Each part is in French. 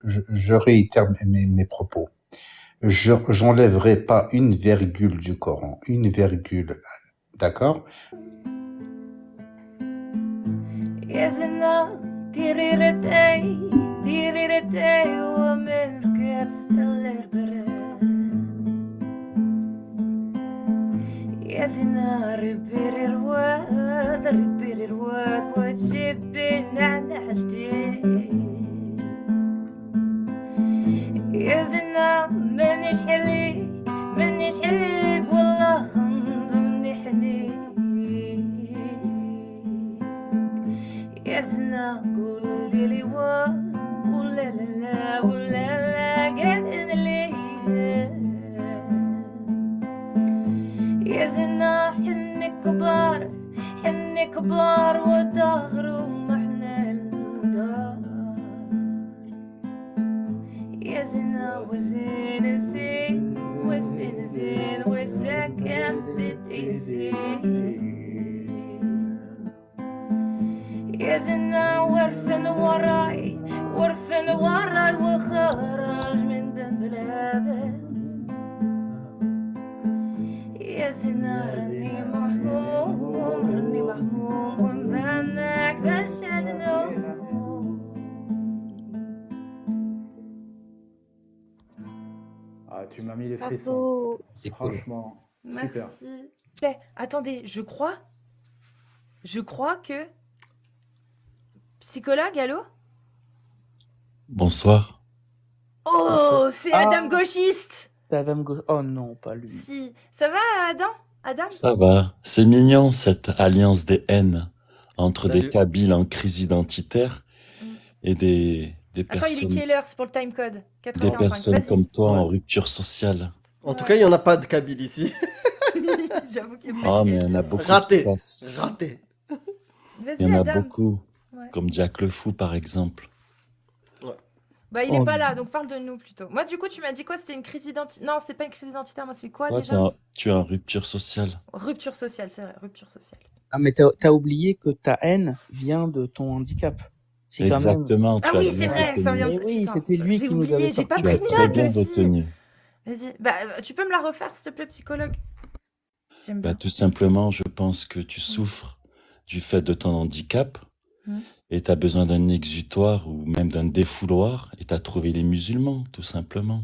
je réitère mes propos. J'enlèverai pas une virgule du Coran, une virgule, d'accord? يزنا تيريرتي ومن كبس البرد يزنا ربير الواد وتجيبي نعناع جديد يزنا منيش عليك والله خنضني حنين يزنا قولي لي ولا لا قاعدين لي يزنا حني كبار وظهر ومحنا الدار يزنا وزين زين وساكن ستي زين يزنا ورفن وراي وخرج من بين بلابس يزنا رني محموم ومنك باش النوم Ah, tu m'as mis les frissons. Bravo. C'est cool. Franchement, super. Merci. Attendez, je crois que... Psychologue, allô? Bonsoir. Oh, c'est Ah. Adam Gauchiste. Adam Gauche. Oh non, pas lui. Si. Ça va, Adam? Ça va. C'est mignon cette alliance des haines entre des Salut. Kabyles en crise identitaire et des Attends, il est personnes, quelle heure? C'est pour le timecode. des 4h45. personnes Vas-y. comme toi en Ouais. rupture sociale. En tout cas, il n'y en a pas de Kabyle ici. J'avoue qu'il y a Ah, pas mais de il y en a beaucoup Raté. qui passent. Raté. Vas-y, Il y en a Adam. beaucoup, Ouais. comme Jack le Fou par exemple. Bah, il Oh est pas non. là, donc parle de nous plutôt. Moi, du coup, tu m'as dit quoi? C'était une crise identitaire? Non, c'est pas une crise identitaire. Moi, c'est quoi Toi, déjà? tu es en rupture sociale. Rupture sociale, c'est vrai, rupture sociale. Ah, mais t'as oublié que ta haine vient de ton handicap. C'est quand même. Exactement. Ah tu as oui, bien c'est vrai, ça retenu. vient de... Mais oui, Putain, c'était lui j'ai qui nous oublié, avait j'ai pas sorti Tu as pris de très notes bien aussi. retenu. Vas-y, bah, tu peux me la refaire, s'il te plaît, psychologue? J'aime Bah, bien. tout simplement, je pense que tu souffres du fait de ton handicap et tu as besoin d'un exutoire ou même d'un défouloir et tu as trouvé les musulmans, tout simplement.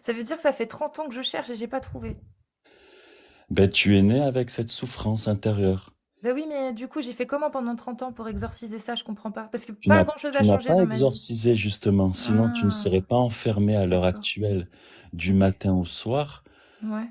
Ça veut dire que ça fait 30 ans que je cherche et j'ai pas trouvé. Ben, tu es né avec cette souffrance intérieure. Bah oui, mais du coup, j'ai fait comment pendant 30 ans pour exorciser ça? Je comprends pas. Parce que Tu pas n'as grand-chose tu a n'as changé pas dans ma vie. exorcisé, justement. Sinon, tu ne Ah. serais pas enfermé à l'heure D'accord. actuelle, du matin au soir, Ouais.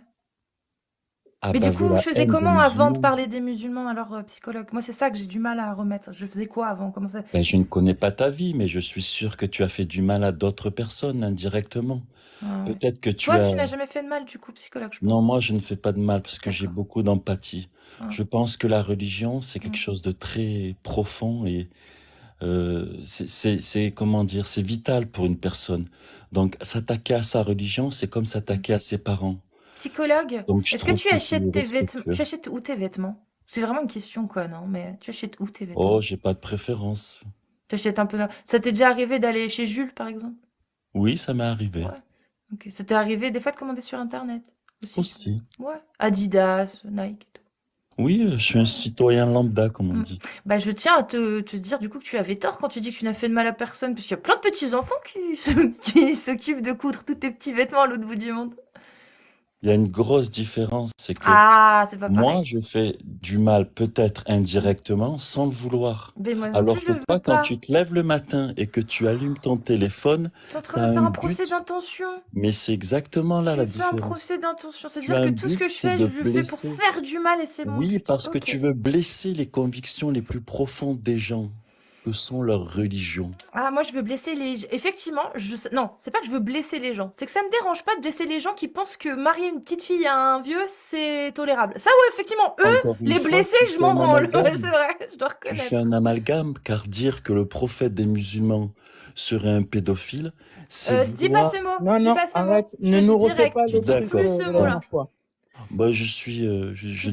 à Mais du baver coup, la je faisais haine des comment avant de musulmans. parler des musulmans, alors, psychologue? Moi, c'est ça que j'ai du mal à remettre. Je faisais quoi avant? Comment ça? Ben, je ne connais pas ta vie, mais je suis sûr que tu as fait du mal à d'autres personnes indirectement. Ah ouais. Peut-être que tu Toi, as... tu n'as jamais fait de mal, du coup, psychologue, je pense. Non, moi, je ne fais pas de mal parce que j'ai D'accord. beaucoup d'empathie. Ah. Je pense que la religion, c'est quelque chose de très profond et c'est comment dire, c'est vital pour une personne. Donc, s'attaquer à sa religion, c'est comme s'attaquer à ses parents. Psychologue, Donc, je est-ce que trouve tu que achètes c'est tes vêtements? respectueux. Tu achètes où tes vêtements? C'est vraiment une question, quoi, non? Mais tu achètes où tes vêtements? Oh, j'ai pas de préférence. Tu achètes un peu... Ça t'est déjà arrivé d'aller chez Jules, par exemple? Oui, ça m'est arrivé. Ouais. Ok. Ça t'est arrivé des fois de commander sur Internet aussi? Aussi. Ouais. Adidas, Nike et tout. Oui, je suis un citoyen lambda, comme on dit. Bah, je tiens à te dire du coup que tu avais tort quand tu dis que tu n'as fait de mal à personne, parce qu'il y a plein de petits enfants qui s'occupent de coudre tous tes petits vêtements à l'autre bout du monde. Il y a une grosse différence, c'est que Ah, c'est pas moi, pareil. je fais du mal peut-être indirectement sans le vouloir. Mais moi non Alors plus, je que le toi, veux quand pas. tu te lèves le matin et que tu allumes ton téléphone, T'es en tu train as de faire un un procès but, d'intention. mais c'est exactement là la Tu fais un différence. procès d'intention. Tu C'est-à-dire as que un tout ce but, que je c'est fais, de je le fais pour blesser. faire du mal et c'est mon Oui, but. parce que Ok. tu veux blesser les convictions les plus profondes des gens, que sont leurs religions. Ah, moi, je veux blesser les... Effectivement, non, c'est pas que je veux blesser les gens. C'est que ça me dérange pas de blesser les gens qui pensent que marier une petite fille à un vieux, c'est tolérable. Ça, ouais, effectivement, eux, Encore une les fois, blesser, tu je fais m'en un branle. amalgame. C'est vrai, je dois Tu reconnaître. fais un amalgame, car dire que le prophète des musulmans serait un pédophile, c'est Dis pas vouloir... ce mot. Non, Dis non, pas ce mot. arrête. Je Ne te nous dis refais direct. pas Tu le dis truc plus de ce la mot-là. dernière fois. Bah, je Tu dis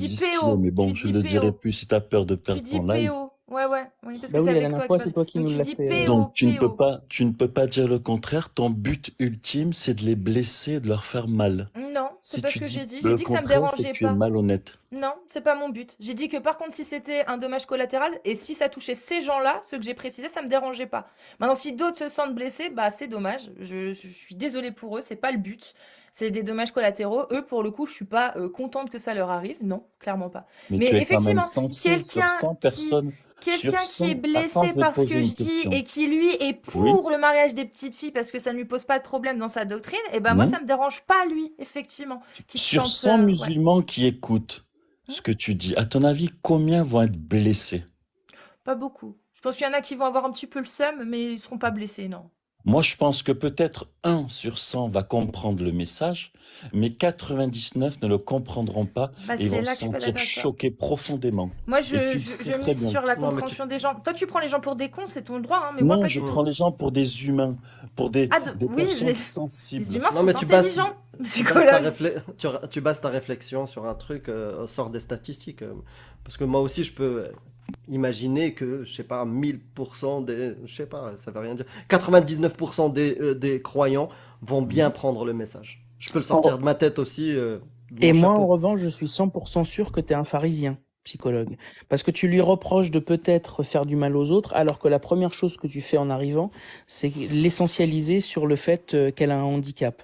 dis ce qu'il est, PO. mais bon, Tu je le dis dirai PO. plus si tu as peur de Tu perdre dis ton live. PO. Ouais, oui, parce Bah que c'est oui, la avec dernière toi fois, que c'est toi qui donc nous tu l'as dis fait. Donc PO. tu ne peux pas dire le contraire. Ton but ultime, c'est de les blesser, de leur faire mal. Non, c'est Si pas ce tu que j'ai dis dit. J'ai le dit que ça me contraire, c'est que dérangeait tu es pas. malhonnête. Non, c'est pas mon but. J'ai dit que par contre, si c'était un dommage collatéral et si ça touchait ces gens-là, ceux que j'ai précisés, ça me dérangeait pas. Maintenant, si d'autres se sentent blessés, bah c'est dommage. Je suis désolée pour eux, c'est pas le but. C'est des dommages collatéraux. Eux, pour le coup, je suis pas contente que ça leur arrive. Non, clairement pas. Mais Mais tu es quand même effectivement, censé, sur quelqu'un 100 qui personnes, sur quelqu'un qui est 100... Attends, blessé je vais te par ce poser que une je dis question. et qui lui est Oui? pour le mariage des petites filles parce que ça ne lui pose pas de problème dans sa doctrine, et ben moi Hmm? ça me dérange pas lui, effectivement, qui se Sur sente 100 ouais. musulmans qui écoutent ce que tu dis, à ton avis, combien vont être blessés? Pas beaucoup. Je pense qu'il y en a qui vont avoir un petit peu le seum, mais ils seront pas blessés, non. Moi, je pense que peut-être 1 sur 100 va comprendre le message, mais 99 ne le comprendront pas Bah et c'est vont là se que je suis pas sentir d'accord avec toi. choqués profondément. Moi, Et tu le je sais très mise bien. sur la Non, mais tu... compréhension des gens. Toi, tu prends les gens pour des cons, c'est ton droit, hein, mais moi, Non, pas je du tout. prends les gens pour des humains, pour des Oui, personnes les sensibles. humains Non, sont mais tu bases, intelligents, tu bases ta psychologues. tu bases ta réflexion sur un truc, sort des statistiques. Parce que moi aussi, je peux imaginer que, je sais pas, 1000% des... Je sais pas, ça veut rien dire. 99% des croyants vont bien prendre le message. Je peux le sortir de ma tête aussi, de Et mon moi, en chapeau. revanche, je suis 100% sûr que tu es un pharisien, psychologue. Parce que tu lui reproches de peut-être faire du mal aux autres, alors que la première chose que tu fais en arrivant, c'est l'essentialiser sur le fait qu'elle a un handicap.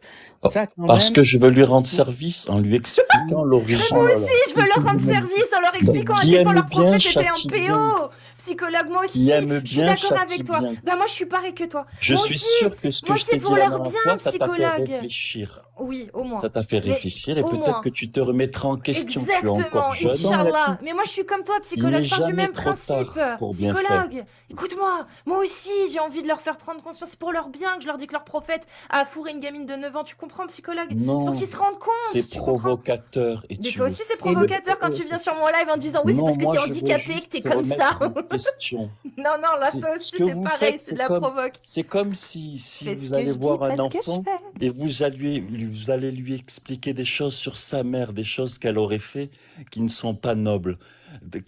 Ça, quand Parce même... que je veux lui rendre service en lui expliquant Mais l'origine. moi aussi, je veux leur rendre service en leur expliquant à Qui quel point aime leur bien prophète était un châtie bien. PO. Psychologue, moi Qui aussi, aime je suis bien d'accord châtie avec toi. bien. Bah moi, je suis pareil que toi. Je Moi suis aussi, sûr que ce que moi je aussi t'ai dit pour la leur dernière bien, fois, ça t'a fait psychologue. réfléchir. Oui, au moins. Ça t'a fait Mais réfléchir et au peut-être moins. que tu te remettras en question. Tu es encore Exactement, jeune. Inch'Allah. Mais moi, je suis comme toi, Il psychologue. n'est Je pars du jamais même trop principe. tard pour bien faire. Psychologue, écoute-moi. Moi aussi, j'ai envie de leur faire prendre conscience. C'est pour leur bien que je leur dis que leur prophète a fourré une gamine de 9 ans. Tu comprends, psychologue? C'est pour Non, qu'ils se rendent compte. c'est Tu comprends? provocateur et Mais tu toi le aussi, c'est sais. provocateur quand tu viens sur mon live en disant oui, c'est Non, parce que moi t'es je veux handicapé que juste t'es te comme ça. remettre une question. Non, là, Ce ça aussi, que c'est vous pareil, faites, c'est de la provoque. c'est comme si Fais ce vous que allez je dis, voir pas un ce que je enfant fais. et vous allez lui expliquer des choses sur sa mère, des choses qu'elle aurait fait qui ne sont pas nobles.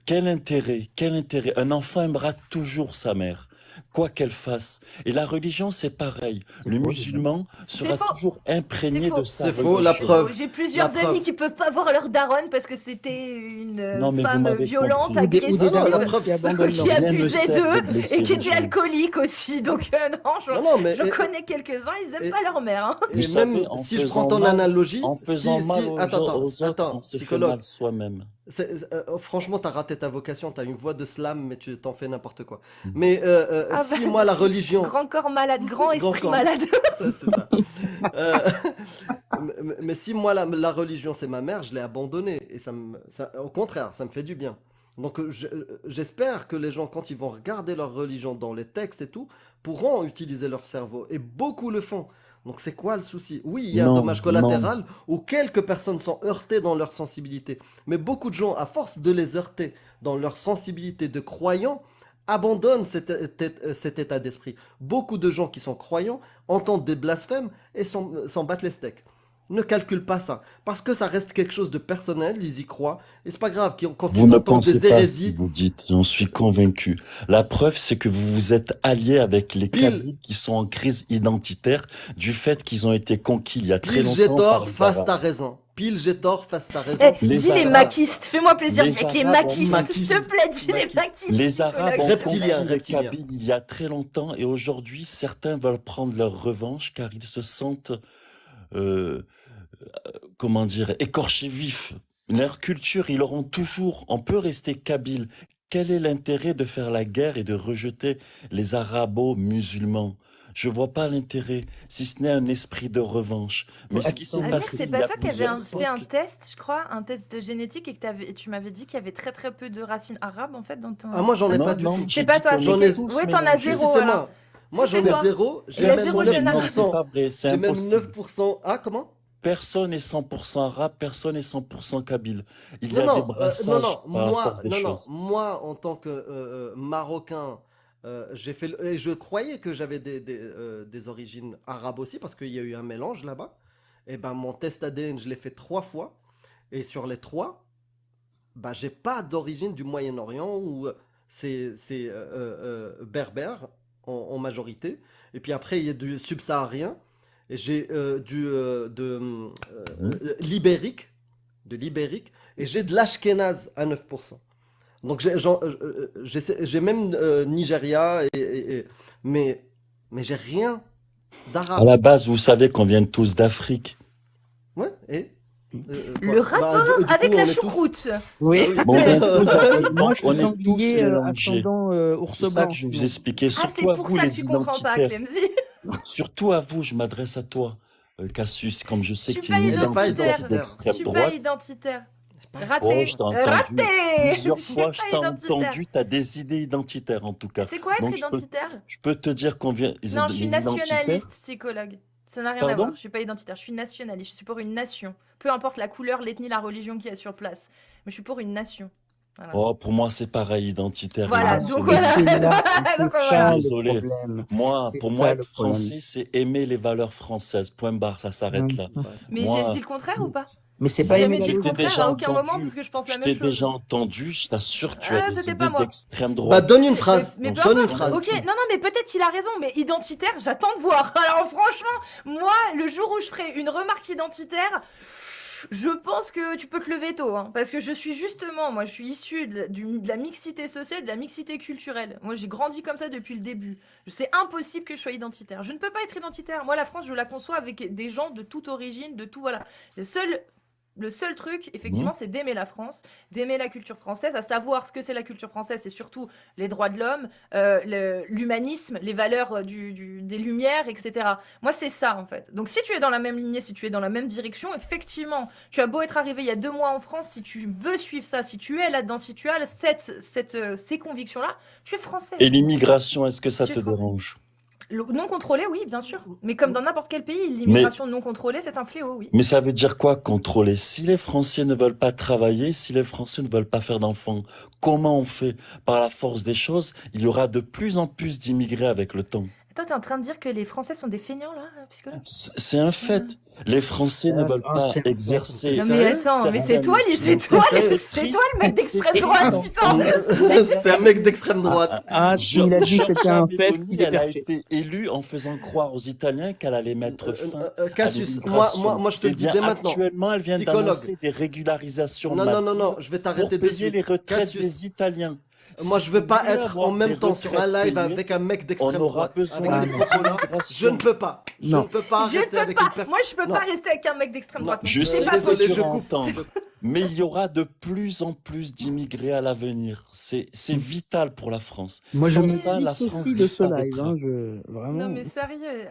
Quel intérêt? Quel intérêt? Un enfant aimera toujours sa mère, quoi qu'elle fasse. Et la religion, c'est pareil. Le musulman C'est sera faux. toujours imprégné C'est faux. de sa C'est faux, la religion. preuve. J'ai plusieurs La preuve. amis qui peuvent pas voir leur daronne parce que c'était une Non, mais vous femme m'avez violente, compris. Ou des agressive, Non, non, la darons preuve, qui c'est- abandonnent qui leur Rien ne abusait sert de d'eux blesser et qui les étaient gens. alcooliques aussi. Donc non, Non, mais je connais quelques-uns, ils aiment et- pas leur mère. Hein. Vous et savez, même en si je prends faisant ton mal, analogie, en faisant mal attends, aux autres, on se fait psychologue, mal soi-même. franchement, t'as raté ta vocation, t'as une voix de slam, mais tu t'en fais n'importe quoi. Mhm. Mais Ah si bah, moi la religion, Grand corps malade, grand Grand esprit corps. malade. c'est ça. Euh, mais si moi la religion c'est ma mère, je l'ai abandonnée et au contraire, ça me fait du bien. Donc j'espère que les gens, quand ils vont regarder leur religion dans les textes et tout, pourront utiliser leur cerveau. Et beaucoup le font. Donc c'est quoi le souci? Oui, il y a un Non, dommage collatéral où quelques personnes sont heurtées dans leur sensibilité. Mais beaucoup de gens, à force de les heurter dans leur sensibilité de croyants, abandonnent cet état d'esprit. Beaucoup de gens qui sont croyants entendent des blasphèmes et s'en battent les steaks. Ne calcule pas ça, parce que ça reste quelque chose de personnel, ils y croient, et c'est pas grave, quand Vous ils ne entendent pensez des pas ce que hérésies, vous dites, j'en suis convaincu. La preuve, c'est que vous vous êtes alliés avec les Pile. Kabyles qui sont en crise identitaire du fait qu'ils ont été conquis il y a très pile j'ai longtemps par tort, les face Arabes. ta raison. Pile j'ai tort, face ta raison. Eh, Les dis les Arabes- maquistes, fais-moi plaisir les avec les Arabes ont maquistes, s'il te plaît, dis les maquistes. maquistes. Les Arabes ont psychologue. conquis les Reptilien. Kabyles il y a très longtemps et aujourd'hui, certains veulent prendre leur revanche car ils se sentent, euh, comment dire, écorchés vifs. Leur culture, ils l'auront toujours. On peut rester kabyle. Quel est l'intérêt de faire la guerre et de rejeter les arabo-musulmans? Je vois pas l'intérêt, si ce n'est un esprit de revanche. Mais ce qui s'est Amir, passé c'est il y pas a toi qui avais plusieurs fait un siècles. test, je crois, un test de génétique et que tu m'avais dit qu'il y avait très très peu de racines arabes en fait dans ton. Ah, moi j'en ai Non, pas du non, tout. j'ai C'est pas dit toi, qu'on c'est J'en était ai- que. tous Ouais, t'en as mélangés. Si, zéro c'est alors. moi. Moi Si, j'en c'est ai toi. zéro, j'ai Il a même zéro 9%. génome. Non, c'est pas vrai, c'est J'ai même impossible. 9%. Ah, comment? Personne n'est 100% arabe, personne n'est 100% kabyle. Il y Non, a des non, brassages par la force des non, choses. moi, en tant que Marocain, j'ai fait et je croyais que j'avais des origines arabes aussi, parce qu'il y a eu un mélange là-bas. Et ben, mon test ADN, je l'ai fait 3 fois. Et sur les 3, bah, j'ai pas d'origine du Moyen-Orient ou berbère en majorité. Et puis après, il y a du subsaharien. Et j'ai l'ibérique, et j'ai de l'ashkénaze à 9%. Donc j'ai même Nigeria, mais j'ai rien À d'arabe. la base, vous savez qu'on vient tous d'Afrique. Ouais, et Le rapport avec on la est tous. choucroute. Oui. Ah oui. Bon, on vient tous d'Afrique, Moi, donc je on suis est tous sanglier mélangés. ascendant ours C'est ça blanc. que je vous sinon. expliquais. Ah, Surtout c'est à pour vous, ça que les tu comprends pas, identitaires. Clemzy. Surtout à vous, je m'adresse à toi, Cassius, comme je Je sais que suis tu pas es une Il n'est pas identitaire. identitaire identitaire. Je d'extrême suis pas droite. identitaire. Pas- Oh, Raté. je t'ai entendu. Raté. Plusieurs Je suis fois, je pas t'ai identitaire. entendu, tu as des idées identitaires en tout cas. C'est quoi être Donc identitaire? je peux te dire qu'on vient, Non, je suis les identitaires. nationaliste, psychologue. Ça n'a rien à voir. Pardon? Je suis pas identitaire. Je suis nationaliste. Je suis pour une nation. Peu importe la couleur, l'ethnie, la religion qui est sur place. Mais je suis pour une nation. Voilà. Oh, pour moi, c'est pareil, identitaire et Voilà, nationaliste. donc voilà. C'est là, Donc c'est Je suis voilà. ça le désolé. problème. Moi, C'est pour ça moi, le être problème. français, c'est aimer les valeurs françaises. Point barre, ça s'arrête là. Ouais, Mais Moi, j'ai dit le contraire ou pas? Mais c'est J'ai pas jamais aimer dit la le je t'ai contraire déjà à aucun moment entendu. parce que je pense la Je même t'ai chose. déjà entendu. Je t'assure, tu as Ah, des c'était idées pas moi. d'extrême Bah, droite. donne une phrase. Mais peu Donne une importe. phrase. Ok, non, mais peut-être qu'il a raison, mais identitaire, j'attends de voir. Alors franchement, moi, le jour où je ferai une remarque identitaire, je pense que tu peux te lever tôt, hein, parce que je suis justement, moi, je suis issue de la mixité sociale, de la mixité culturelle. Moi, j'ai grandi comme ça depuis le début. C'est impossible que je sois identitaire. Je ne peux pas être identitaire. Moi, la France, je la conçois avec des gens de toute origine, de tout, voilà. Le seul truc, effectivement, c'est d'aimer la France, d'aimer la culture française, à savoir ce que c'est la culture française, c'est surtout les droits de l'homme, l'humanisme, les valeurs des Lumières, etc. Moi, c'est ça, en fait. Donc, si tu es dans la même lignée, si tu es dans la même direction, effectivement, tu as beau être arrivé il y a 2 mois en France, si tu veux suivre ça, si tu es là-dedans, si tu as ces convictions-là, tu es français. Et l'immigration, est-ce que ça Tu es te français. dérange? Le non contrôlé, oui, bien sûr. Mais comme dans n'importe quel pays, l'immigration non contrôlée, c'est un fléau, oui. Mais ça veut dire quoi, contrôler? Si les Français ne veulent pas travailler, si les Français ne veulent pas faire d'enfants, comment on fait? Par la force des choses, il y aura de plus en plus d'immigrés avec le temps. Toi, t'es en train de dire que les Français sont des feignants, là, psychologue? C'est un fait. Les Français ne veulent pas c'est un fait. exercer. T'es Non mais sérieux? attends, mais c'est Certaines toi, missions. c'est toi le mec d'extrême droite, putain. C'est un mec d'extrême droite. Ah, s'il a dit que c'était un fait, Meloni, qu'il est elle a perché. été élue en faisant croire aux Italiens qu'elle allait mettre fin à Cassius, l'immigration. moi je te Eh le dis bien, dès maintenant. actuellement, elle vient Psychologue. d'annoncer des régularisations Non, massives je vais pour t'arrêter de payer suite. les retraites Cassius, des Italiens. moi Si je veux vous pas voulez être avoir en même des temps sur un retraites live payées, avec un mec on d'extrême aura droite. besoin Avec ces de propos-là, je ne peux pas. Je Non. ne peux pas Je rester peux avec pas. une personne. Moi, je peux Non. pas rester avec un mec d'extrême Non. droite. Je C'est sais pas que désolé, possible. je tu vas coupe. entendre, mais il y aura de plus en plus d'immigrés à l'avenir. C'est vital pour la France. Moi, je Sans me ça, la dissocie France de ce live. disparaîtra. Hein, vraiment. Non mais sérieux.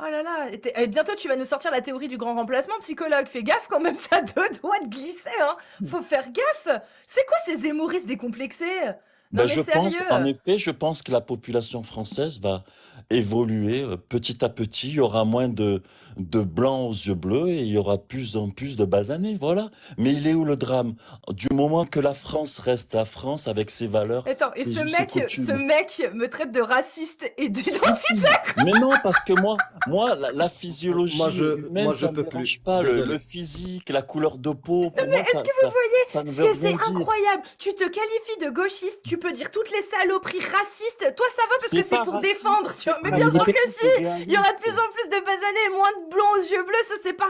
Oh là là. Et bientôt, tu vas nous sortir la théorie du grand remplacement, psychologue. Fais gaffe quand même, t'as 2 doigts de glisser. Hein. Faut faire gaffe. C'est quoi ces zémoristes décomplexés? Non Ben, mais je pense, sérieux. en effet, je pense que la population française va évoluer petit à petit. Il y aura moins de blancs aux yeux bleus et il y aura plus en plus de basanés. Voilà. Mais il est où le drame? Du moment que la France reste la France avec ses valeurs, Attends, et ses ce us et mec coutumes. me traite de raciste et de... Si, si. Mais non, parce que moi, la physiologie humaine, moi, je ça me peux plus. dérange pas. Désolé. Le physique, la couleur de peau, pour Mais moi, est-ce ça, que vous voyez ça ne ce veut que c'est rien dire. incroyable? Tu te qualifies de gauchiste, tu peux dire toutes les saloperies racistes. Toi, ça va parce que c'est pas pour raciste, défendre. c'est Mais pas bien sûr que raciste, si. c'est Il y aura de réaliste. plus en plus de basanés et moins de blancs aux yeux bleus. Ça, c'est pas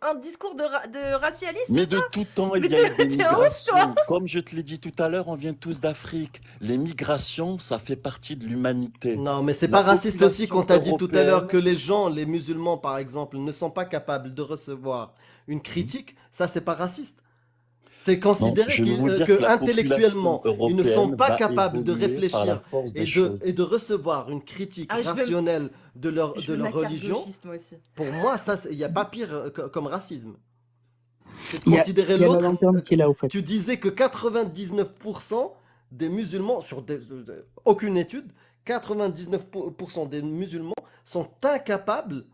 un discours de racialisme. Mais de tout temps, il Mais y a eu des t'es un ouf, toi. migrations. Comme je te l'ai dit tout à l'heure, on vient tous d'Afrique. Les migrations, ça fait partie de l'humanité. Non, mais c'est La pas raciste aussi population qu'on t'a dit tout à l'heure européenne- que les gens, les musulmans par exemple, ne sont pas capables de recevoir une critique. Ça, c'est pas raciste. C'est considérer je veux vous dire que que la intellectuellement, population ils ne sont européenne pas va capables de évoluer par la réfléchir force des et choses. de recevoir une critique Ah, je veux- rationnelle de leur Je veux ma carte religion. gauchiste, moi aussi. Pour moi, ça, il n'y a pas pire comme racisme. C'est de Il y a, considérer il y a la l'autre. lanterne qui est là, au fait. Tu disais que 99% des musulmans, sur aucune étude, 99% des musulmans sont incapables,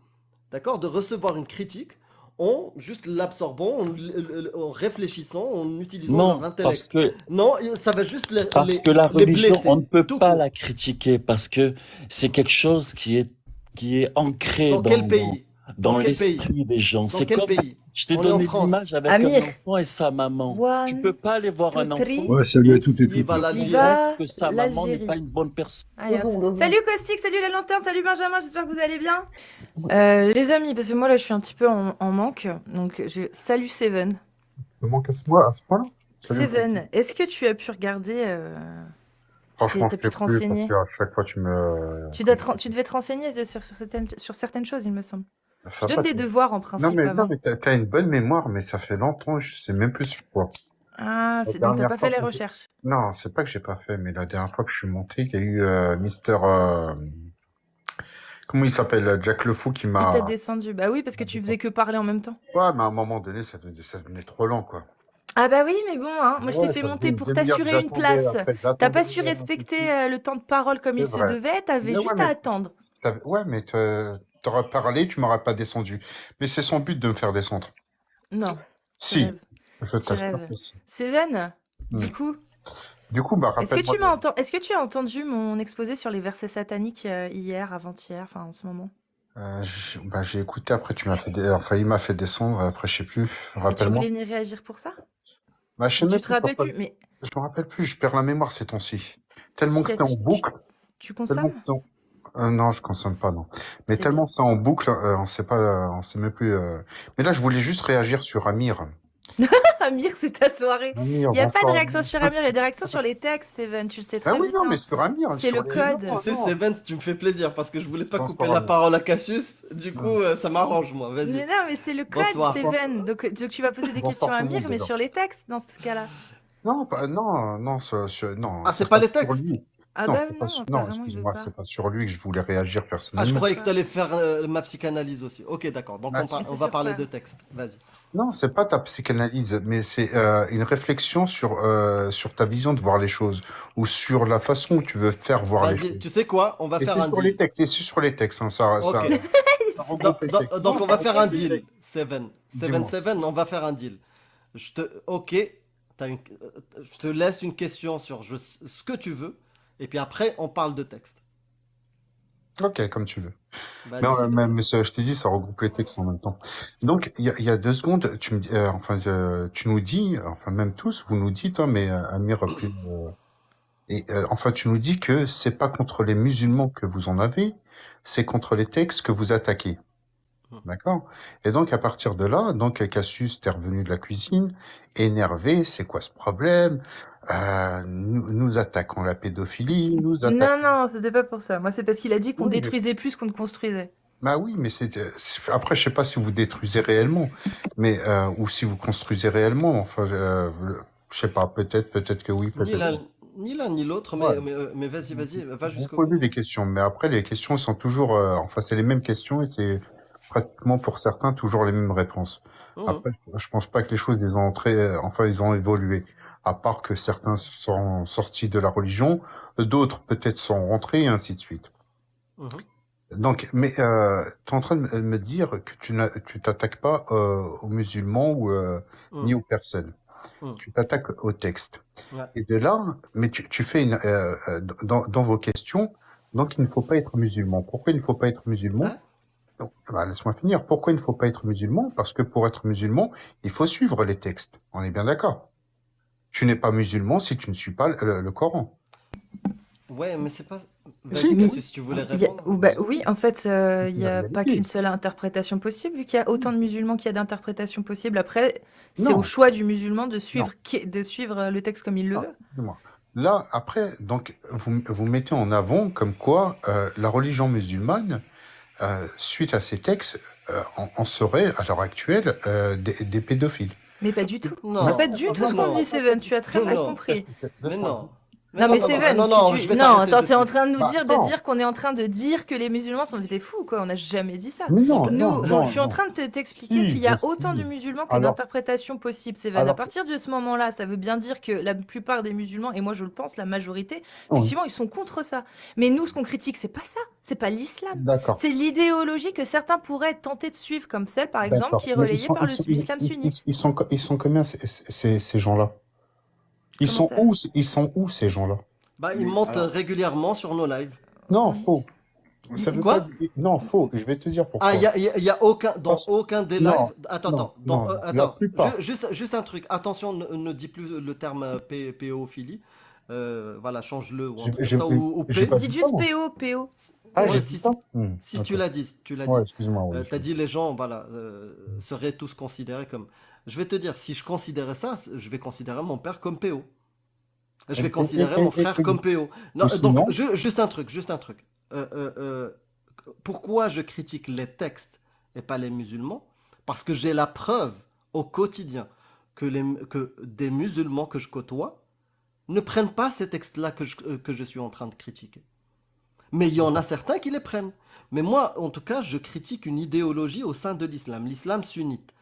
d'accord, de recevoir une critique en juste l'absorbant, en réfléchissant, en utilisant Non, leur intellect. parce que Non, ça va juste Parce que la les religion, blesser. on ne peut tout pas court. la critiquer parce que c'est quelque chose qui est ancré Dans quel pays? dans Dans quel l'esprit des gens. Dans C'est quel comme la pays? Je t'ai On est en donné France. l'image avec un Amir, enfant et sa maman. Tu one, peux pas aller voir two, un enfant three, Ouais, salut à toutes et Viva tous. l'Algérie. viva que sa maman n'est pas l'Algérie. une bonne personne. Allez, hop. Deux secondes. Salut Caustic, salut la lanterne, salut Benjamin, j'espère que vous allez bien. Les amis, parce que moi là je suis un petit peu en manque, donc salut Seven. Me manque à ce point-là. Salut. Seven, est-ce que tu as pu regarder, Franchement, t'as je pu sais te plus, parce renseigner? que à chaque fois, tu me... Tu devais te renseigner sur certaines choses, il me semble. Ça Je va donne pas, des tu- devoirs en Non, principe mais avant. t'as une bonne mémoire, mais ça fait longtemps, je sais même plus sur quoi. Ah, La c'est donc t'as dernière pas fois fait les que j'ai- recherches. Non, c'est pas que j'ai pas fait, mais la dernière fois que je suis monté, il y a eu Mister... Comment il s'appelle? Jack Le Fou qui Il t'a m'a... descendu. Bah oui, parce que tu faisais que parler en même temps. Ouais, mais à un moment donné, ça devenait trop lent, quoi. Ah bah oui, mais bon, hein, moi je t'ai Ouais, fait ça monter faisait pour une demi-heure que t'assurer une j'attendais, place. après T'as pas j'attendais, su ainsi de respecter suite. le temps de parole comme C'est il se vrai. devait, t'avais Mais ouais, juste à mais attendre. ouais, mais t'aurais parlé, tu m'aurais pas descendu. Mais c'est son but de me faire descendre. Non, tu Si, rêves, je tu t'assure rêves. que si. Seven, Hmm. du coup, Du coup, bah, est-ce que rappelle-moi. est-ce que tu as entendu mon exposé sur les versets sataniques hier, avant-hier, enfin en ce moment? J'ai écouté, après tu m'as fait enfin il m'a fait descendre, après je sais plus, Et tu rappelle-moi. voulais venir réagir pour ça? Bah je sais Ou même tu te plus rappelles pourquoi, plus? Mais je me rappelle plus, je perds la mémoire ces temps-ci. Tellement que si, c'est en boucle, tu tellement que consommes? non, je consomme pas, non. Mais C'est bien. tellement c'est en boucle, on sait pas, on sait même plus. Mais là je voulais juste réagir sur Amir. Amir, c'est ta soirée. Amir, Il n'y a pas de bonsoir. réaction sur Amir, il y a des réactions sur les textes, Seven, tu le sais Ah très oui, non, bien. mais sur Amir, C'est sur le les... code. Tu sais, non. Seven, tu me fais plaisir parce que je voulais pas Bonsoir, couper la Amir. parole à Cassius. Du coup, ça m'arrange, moi. Mais Vas-y. non, mais c'est le code, Bonsoir. Seven. Donc tu vas poser des questions Bonsoir à tout le monde, Amir, mais déjà. sur les textes, dans ce cas-là. Non, non, non, non, Ah, c'est c'est pas pas les sur textes? lui. Ah Non, bah c'est pas non, sur... non, apparemment, il veut excuse-moi, pas. c'est pas sur lui que je voulais réagir Ah, je personnellement. croyais que tu allais faire ma psychanalyse aussi. Ok, d'accord. Donc, Ah, on, si. Mais c'est on va sur parler quoi? de texte. Vas-y. Non, c'est pas ta psychanalyse, mais c'est une réflexion sur ta vision de voir les choses ou sur la façon où tu veux faire voir les Vas-y, choses. tu sais quoi? On va Et faire c'est un sur les deal. textes, et c'est sur les textes, hein, ça Ok. regroupe les textes. Donc, on va faire un deal. Seven, Dis-moi. on va faire un deal. Ok, je te laisse une question sur ce que tu veux, et puis après, on parle de texte. Ok, comme tu veux. Vas-y, Mais, Seven. mais je t'ai dit, ça regroupe les textes en même temps. Donc, il y a 2 secondes, tu me dis, tu nous dis, enfin même tous, vous nous dites, hein, mais Amir, enfin tu nous dis que c'est pas contre les musulmans que vous en avez, c'est contre les textes que vous attaquez. D'accord? Et donc, à partir de là, donc, Cassius, t'es revenu de la cuisine, énervé, c'est quoi ce problème? Nous attaquons la pédophilie, nous attaquons... Non, non, c'était pas pour ça. Moi, c'est parce qu'il a dit qu'on Oui, mais... détruisait plus qu'on ne construisait. Bah oui, mais après, je sais pas si vous détruisez réellement, mais ou si vous construisez réellement. Enfin, je sais pas, peut-être que oui, Ni peut-être. l'un ni l'autre, Ouais. mais vas-y, va Vous jusqu'au bout. posez des questions, mais après, les questions sont toujours, enfin, c'est les mêmes questions et c'est pratiquement pour certains toujours les mêmes réponses. Mhm. Après, je pense pas que les choses ils ont ils ont évolué. À part que certains sont sortis de la religion, d'autres peut-être sont rentrés et ainsi de suite. Mhm. Donc, mais tu es en train de me dire que tu t'attaques pas aux musulmans ou ni aux personnes. Tu t'attaques au texte. Ouais. Et de là, mais tu fais dans vos questions, donc il ne faut pas être musulman. Pourquoi il ne faut pas être musulman? Hein? Donc, laisse-moi finir. Pourquoi il ne faut pas être musulman? Parce que pour être musulman, il faut suivre les textes. On est bien d'accord. Tu n'es pas musulman si tu ne suis pas le Coran. Ouais, mais c'est pas. Si, Vas-y, mais Cassius, si tu voulais répondre. oui, en fait, il n'y a La pas vérité. qu'une seule interprétation possible, vu qu'il y a autant de musulmans qu'il y a d'interprétations possibles. Après, c'est Non. au choix du musulman de suivre le texte comme il le Non, veut. excuse-moi. Là, après, donc, vous mettez en avant comme quoi la religion musulmane, suite à ces textes, en serait, à l'heure actuelle, des pédophiles. Mais pas du tout. Non. C'est pas du tout ce qu'on Non. dit, Seven. Tu as très mal Non. compris. Mais non. Non, mais Seven, non, je vais t'arrêter attends, de t'es en suite. train de nous Bah, dire attends. qu'on est en train de dire que les musulmans sont des fous, quoi. On n'a jamais dit ça. Mais non, Nous, non, je suis en non. train de t'expliquer Si, qu'il y a je autant sais. de musulmans que Alors- d'interprétations possibles, Seven. alors, À partir de ce moment-là, ça veut bien dire que la plupart des musulmans, et moi je le pense, la majorité, Oui. effectivement, ils sont contre ça. Mais nous, ce qu'on critique, c'est pas ça. C'est pas l'islam. D'accord. C'est l'idéologie que certains pourraient être tentés de suivre, comme celle, par exemple, D'accord. qui est Mais relayée par l'islam sunnite. Ils sont combien ces gens-là? Ils Comment sont où ces gens-là? Bah, ils Oui, montent alors- régulièrement sur nos lives. Non, Oui. faux. Ça veut pas Quoi? dire... Non, faux. Je vais te dire Ah, pourquoi. y a aucun, dans Parce... aucun des Non, lives. Attends, non, attends, dans, non. La attends. plupart. Juste un truc. Attention, ne dis plus le terme péophilie. Voilà, change-le ou un truc comme ça. Ou J'ai P. pas Dites dit ça, juste moi. PO, PO. Ah, Ouais, j'ai dit ça? si Ok. tu l'as dit, tu l'as Ouais, dit. excuse-moi. Ouais, T'as dit les gens, voilà, seraient tous considérés comme. Je vais te dire, si je considérais ça, je vais considérer mon père comme PO. Je vais considérer mon frère comme PO. Non, ou donc, sinon, juste un truc, juste un truc. Pourquoi je critique les textes et pas les musulmans? Parce que j'ai la preuve au quotidien que des musulmans que je côtoie ne prennent pas ces textes-là que je suis en train de critiquer. Mais il y en a certains qui les prennent. Mais moi, en tout cas, je critique une idéologie au sein de l'islam sunnite.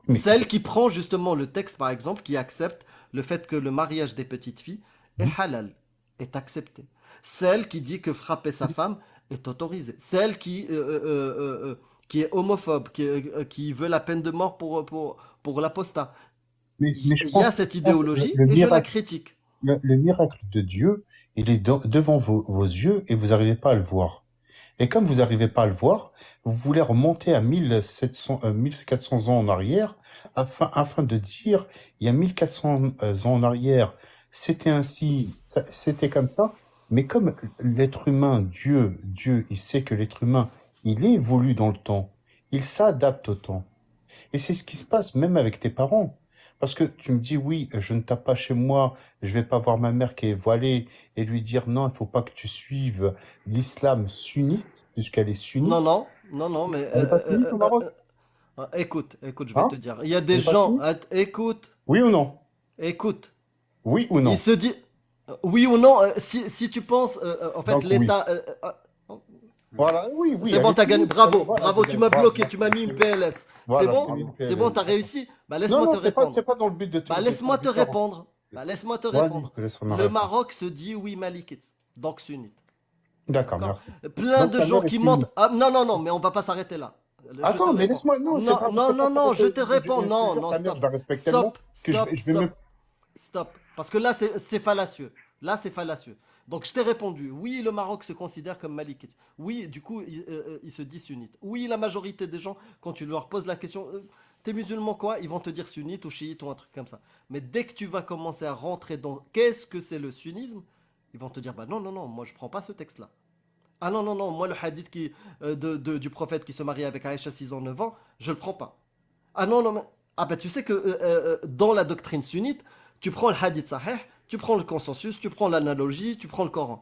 mais Celle qui prend justement le texte, par exemple, qui accepte le fait que le mariage des petites filles est halal, est accepté. Celle qui dit que frapper sa femme est autorisé. Celle qui est homophobe, qui veut la peine de mort pour l'apostat. mais je Il y a pense cette que idéologie le et je la miracle, critique. le miracle de Dieu, il est devant vos yeux et vous n'arrivez pas à le voir. Et comme vous n'arrivez pas à le voir, vous voulez remonter à 1700, 1400 ans en arrière afin de dire, il y a 1400 ans en arrière, c'était ainsi, c'était comme ça. Mais comme l'être humain, Dieu, il sait que l'être humain, il évolue dans le temps. Il s'adapte au temps. Et c'est ce qui se passe même avec tes parents. Parce que tu me dis, oui, je ne tape pas chez moi, je vais pas voir ma mère qui est voilée et lui dire, non, il faut pas que tu suives l'islam sunnite, puisqu'elle est Non, sunnite. non, mais Elle n'est pas sunnite au Maroc? écoute, je vais Hein? te dire. Il y a Elle des n'est pas gens, sunnite? écoute, Oui ou non? écoute. Oui ou Il non? se dit, oui ou non, si tu penses, en fait, Donc oui. l'État. Voilà, oui, C'est elle bon, est t'as gagné. sunnite. Bravo, Voilà, bravo, tu m'as voilà, bloqué, tu merci. m'as mis une PLS. C'est Voilà, bon? j'ai mis une C'est bon, PLS. t'as réussi? Bah, Non, laisse-moi non, te c'est répondre. pas dans le but de te Bah, laisse-moi te contradictoire. répondre. Bah, laisse-moi te Vas-y, répondre. je te laisse ma Le réponse. Maroc se dit oui malikite, donc sunnite. D'accord, D'accord? merci. Plein Donc de ta gens mère est qui sunnite. mentent. Ah, non, mais on va pas s'arrêter là. Je te Attends, mais réponds. laisse-moi. Non, c'est Non, pas, non, c'est pas non, pour non, je que te je réponds. te Non, jure, non, ta mère, stop. je la respecte tellement que je vais même. Stop. Parce que là, c'est fallacieux. Là, c'est fallacieux. Donc, je t'ai répondu. Oui, le Maroc se considère comme malikite. Oui, du coup, il se dit sunnite. Oui, la majorité des gens, quand tu leur poses la question, t'es musulman quoi? Ils vont te dire sunnite ou chiite ou un truc comme ça. Mais dès que tu vas commencer à rentrer dans qu'est-ce que c'est le sunnisme, ils vont te dire, bah non, moi je prends pas ce texte-là. Ah non, moi le hadith du prophète qui se marie avec Aïcha 6 ans, 9 ans, je le prends pas. Ah non, mais... Ah bah tu sais que dans la doctrine sunnite, tu prends le hadith sahih, tu prends le consensus, tu prends l'analogie, tu prends le Coran.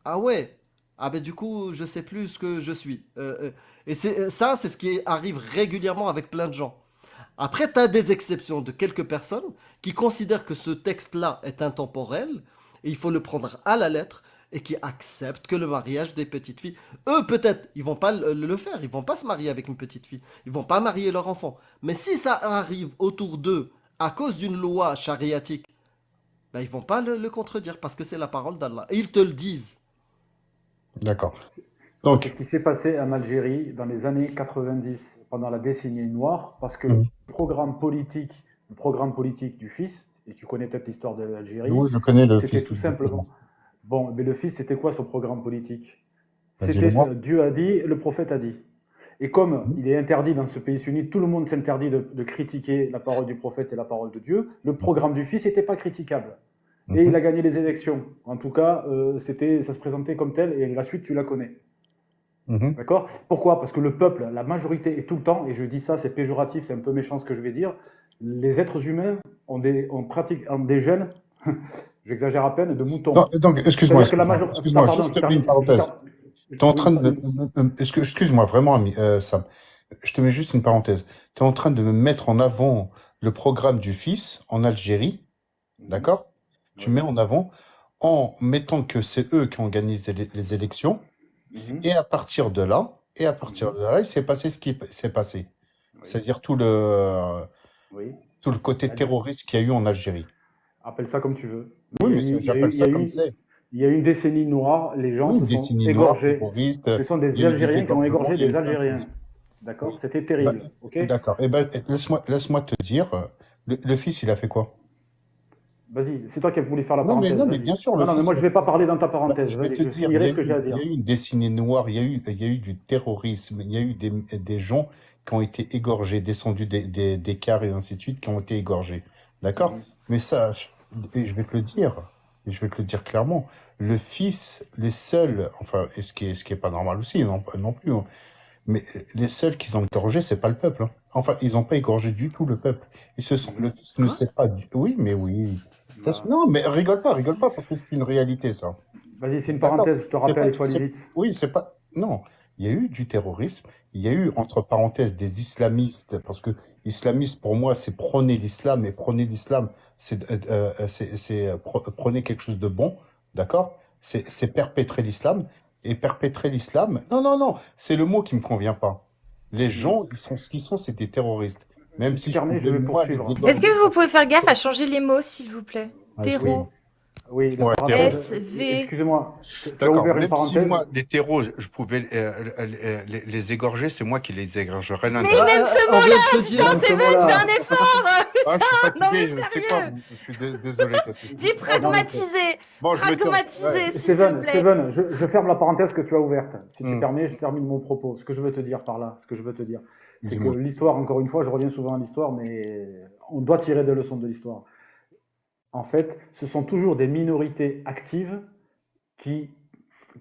Ah ouais. Ah ben du coup, je sais plus ce que je suis. Et ça, c'est ce qui arrive régulièrement avec plein de gens. Après, tu as des exceptions de quelques personnes qui considèrent que ce texte-là est intemporel et il faut le prendre à la lettre et qui acceptent que le mariage des petites filles, eux peut-être, ils vont pas le faire, ils vont pas se marier avec une petite fille, ils vont pas marier leur enfant. Mais si ça arrive autour d'eux à cause d'une loi chariatique, ben ils vont pas le contredire parce que c'est la parole d'Allah. Et ils te le disent. D'accord. C'est Donc, ce qui s'est passé en Algérie dans les années 90, pendant la décennie noire, parce que Mhm. le programme politique du fils, et tu connais peut-être l'histoire de l'Algérie, oui, je connais le c'était fils, tout exactement. simplement. Bon, mais le fils, c'était quoi son programme politique? Bah, C'était dis-le-moi. Dieu a dit, le prophète a dit. Et comme il est interdit dans ce pays sunnite, tout le monde s'interdit de critiquer la parole du prophète et la parole de Dieu, le programme du fils n'était pas critiquable. Et il Mhm. a gagné les élections. En tout cas, ça se présentait comme tel, et la suite, tu la connais. Mhm. D'accord? Pourquoi? Parce que le peuple, la majorité, et tout le temps, et je dis ça, c'est péjoratif, c'est un peu méchant ce que je vais dire, les êtres humains ont des gènes, j'exagère à peine, de moutons. Non, donc, excuse-moi, C'est-à-dire que la majorité. excuse-moi, Pardon, juste je te mets une parenthèse. Tu es en train de... Excuse-moi, vraiment, Sam. Je te mets juste une parenthèse. Tu es en train de me mettre en avant le programme du fils en Algérie, d'accord? Tu mets en avant en mettant que c'est eux qui ont gagné les élections. Et à partir de là, il s'est passé ce qui s'est passé. C'est-à-dire tout le côté terroriste qu'il y a eu en Algérie. Appelle ça comme tu veux. Oui, mais j'appelle ça comme c'est. Il y a eu une décennie noire, les gens Oui, se sont décennie noire, égorgés. terroriste. Ce sont il y a des eu Algériens qui ont égorgements, égorgé il y a eu des plein de Algériens. choses. D'accord? Oui. C'était terrible. Bah, Ok? d'accord. Eh ben, laisse-moi te dire, le fils, il a fait quoi? Vas-y, c'est toi qui as voulu faire la Non, mais, parenthèse, non, mais vas-y. bien sûr, Non, le non, mais fils. moi je vais pas parler dans ta Bah, parenthèse, je vais vas-y, te je dire, finirai ce que j'ai à il dire. y a eu une dessinée noire, il y a eu du terrorisme, il y a eu des gens qui ont été égorgés, descendus des cars et ainsi de suite, qui ont été égorgés. D'accord? Mhm. Mais ça, et je vais te le dire, et je vais te le dire clairement, le fils, les seuls, enfin, et ce qui est pas normal aussi, non plus, hein, mais les seuls qu'ils ont égorgés, c'est pas le peuple, hein. Enfin, ils n'ont pas égorgé du tout le peuple. Le fils ne Quoi? sait pas du... Oui, mais oui. Bah, Non, mais rigole pas, parce que c'est une réalité, ça. vas-y, c'est une D'accord. parenthèse, je te C'est rappelle, pas, il faut aller vite. oui, c'est pas. Non, il y a eu du terrorisme. Il y a eu, entre parenthèses, des islamistes, parce que islamiste, pour moi, c'est prôner l'islam, et prôner l'islam, c'est prôner quelque chose de bon, d'accord? C'est perpétrer l'islam, et perpétrer l'islam, non, c'est le mot qui me convient pas. Les Mhm. gens, ils sont ce qu'ils sont, c'est des terroristes. Même Si tu si je permets, je pouvais, vais moi, les poursuivre. Est-ce égorger. que vous pouvez faire gaffe à changer les mots, s'il vous plaît? Ah, je- Terreau, Oui, la Ouais, terreau. parenthèse, SV. excusez-moi, tu as D'accord, ouvert une même si parenthèse. moi, les terreaux, je pouvais les égorger, c'est moi qui les égorgerais Mais l'intérieur. même ce On vient mot-là, de te dire. Même ce Seven, mot-là. fais un effort! Ah, je suis Non mais fatigué, c'est quoi? sérieux! Je suis désolé, Cassius. Dis Non, mais pragmatiser! Bon, je me tourne. Pragmatiser, Ouais. s'il te plaît! Steven, je ferme la parenthèse que tu as ouverte. Si tu Hmm. permets, je termine mon propos. Ce que je veux te dire par là, c'est que Dis-moi. l'histoire, encore une fois, je reviens souvent à l'histoire, mais on doit tirer des leçons de l'histoire. En fait, ce sont toujours des minorités actives qui,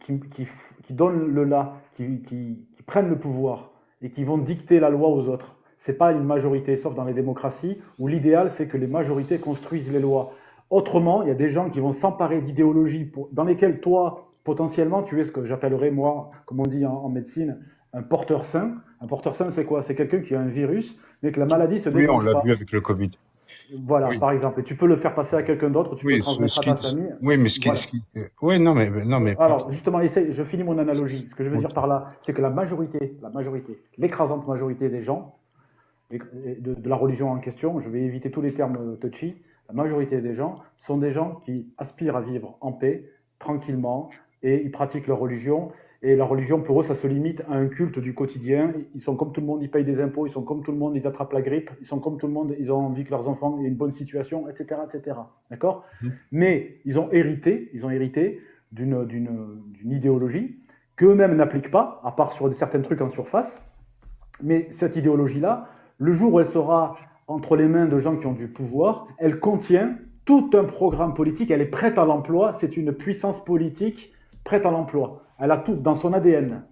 qui donnent le là, qui prennent le pouvoir et qui vont dicter la loi aux autres. C'est pas une majorité, sauf dans les démocraties, où l'idéal, c'est que les majorités construisent les lois. Autrement, il y a des gens qui vont s'emparer d'idéologies dans lesquelles toi, potentiellement, tu es ce que j'appellerais, moi, comme on dit en médecine, un porteur sain. Un porteur sain, c'est quoi? C'est quelqu'un qui a un virus, mais que la maladie se Oui, on déclenche l'a pas. vu avec le Covid. Voilà, Oui. par exemple. Et tu peux le faire passer à quelqu'un d'autre, tu peux le Oui, transmettre à ta famille. oui, mais Voilà. oui, non, mais Alors, justement, je finis mon analogie. Ce que je veux dire par là, c'est que la majorité, l'écrasante majorité des gens, de la religion en question, je vais éviter tous les termes touchy, la majorité des gens sont des gens qui aspirent à vivre en paix, tranquillement, et ils pratiquent leur religion. Et la religion, pour eux, ça se limite à un culte du quotidien. Ils sont comme tout le monde, ils payent des impôts, ils sont comme tout le monde, ils attrapent la grippe, ils sont comme tout le monde, ils ont envie que leurs enfants aient une bonne situation, etc., etc. D'accord? Mais ils ont hérité d'une idéologie qu'eux-mêmes n'appliquent pas, à part sur certains trucs en surface. Mais cette idéologie-là, le jour où elle sera entre les mains de gens qui ont du pouvoir, elle contient tout un programme politique, elle est prête à l'emploi, c'est une puissance politique prête à l'emploi. Elle a tout dans son ADN.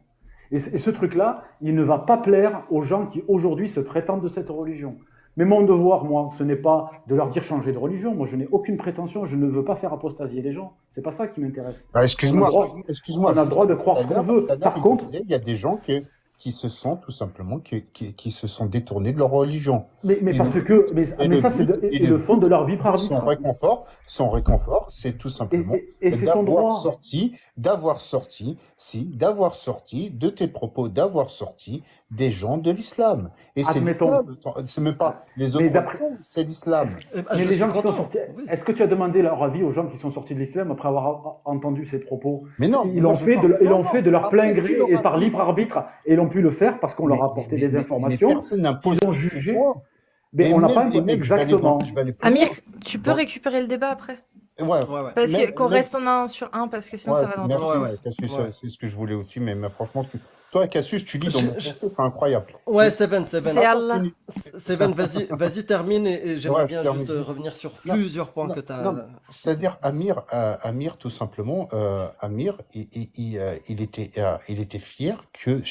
Et ce truc-là, il ne va pas plaire aux gens qui aujourd'hui se prétendent de cette religion. Mais mon devoir, moi, ce n'est pas de leur dire changer de religion. Moi, je n'ai aucune prétention, je ne veux pas faire apostasier les gens. C'est pas ça qui m'intéresse. Ah, excuse-moi, on a le droit de croire ce qu'on veut. Par contre, il y a des gens qui se sont tout simplement qui se sont détournés de leur religion. Mais parce que ça c'est le fond de leur libre arbitre. Son réconfort, c'est tout simplement c'est son droit. d'avoir sorti de tes propos, d'avoir sorti des gens de l'islam. Et c'est l'islam, c'est même pas les autres religions, c'est l'islam. Mais les gens qui sont sortis, est-ce que tu as demandé leur avis aux gens qui sont sortis de l'islam après avoir entendu ces propos? Mais non, ils l'ont fait de leur plein gré et par libre arbitre, et ils ont pu le faire parce qu'on leur a apporté des informations. Personne n'impose ils ont jugé. Mais on n'a pas exactement. Amir, tu peux récupérer le débat après? Ouais. Parce qu'on reste en 1 sur 1 parce que sinon ça va dans ton sens. Cassius, c'est ce que je voulais aussi, mais franchement, toi, Cassius, tu lis dans mon texte, c'est incroyable. Ouais, Seven. C'est Allah. Seven, vas-y, termine et j'aimerais bien juste revenir sur plusieurs points que tu as. C'est-à-dire, Amir, tout simplement, Amir, il était fier que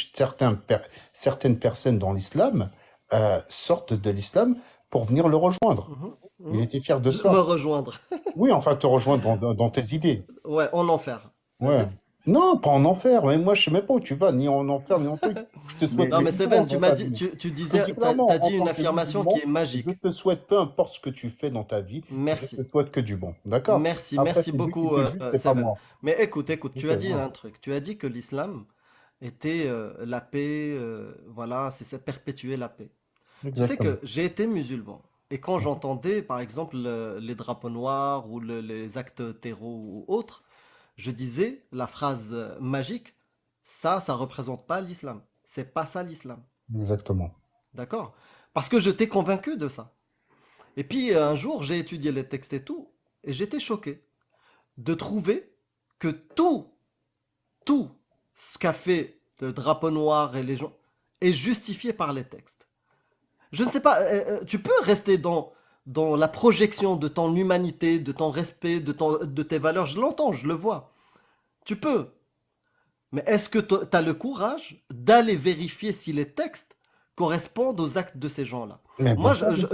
certaines personnes dans l'islam sortent de l'islam pour venir le rejoindre. Il était fier de ça. Me rejoindre. Oui, enfin, te rejoindre dans tes idées. Ouais, en enfer. Ouais. Non, pas en enfer. Mais moi, je sais même pas où tu vas, ni en enfer, ni en truc. Je te souhaite. Non, mais Seven, tu m'as dit, tu disais, t'as dit une affirmation qui est magique. Je te souhaite, peu importe ce que tu fais dans ta vie. Merci. Je te souhaite que du bon. D'accord? Merci beaucoup, Seven. Mais écoute, tu as dit un truc. Tu as dit que l'islam était la paix, voilà, c'est perpétuer la paix. Exactement. Tu sais que j'ai été musulman. Et quand j'entendais, par exemple, les drapeaux noirs ou les actes terreaux ou autres, je disais la phrase magique, ça représente pas l'islam. C'est pas ça l'islam. Exactement. D'accord? Parce que je t'ai convaincu de ça. Et puis un jour, j'ai étudié les textes et tout, et j'étais choqué de trouver que tout ce qu'a fait le drapeau noir et les gens est justifié par les textes. Je ne sais pas, tu peux rester dans la projection de ton humanité, de ton respect, de tes valeurs. Je l'entends, je le vois. Tu peux. Mais est-ce que tu as le courage d'aller vérifier si les textes correspondent aux actes de ces gens-là? Mais Moi, bien sûr,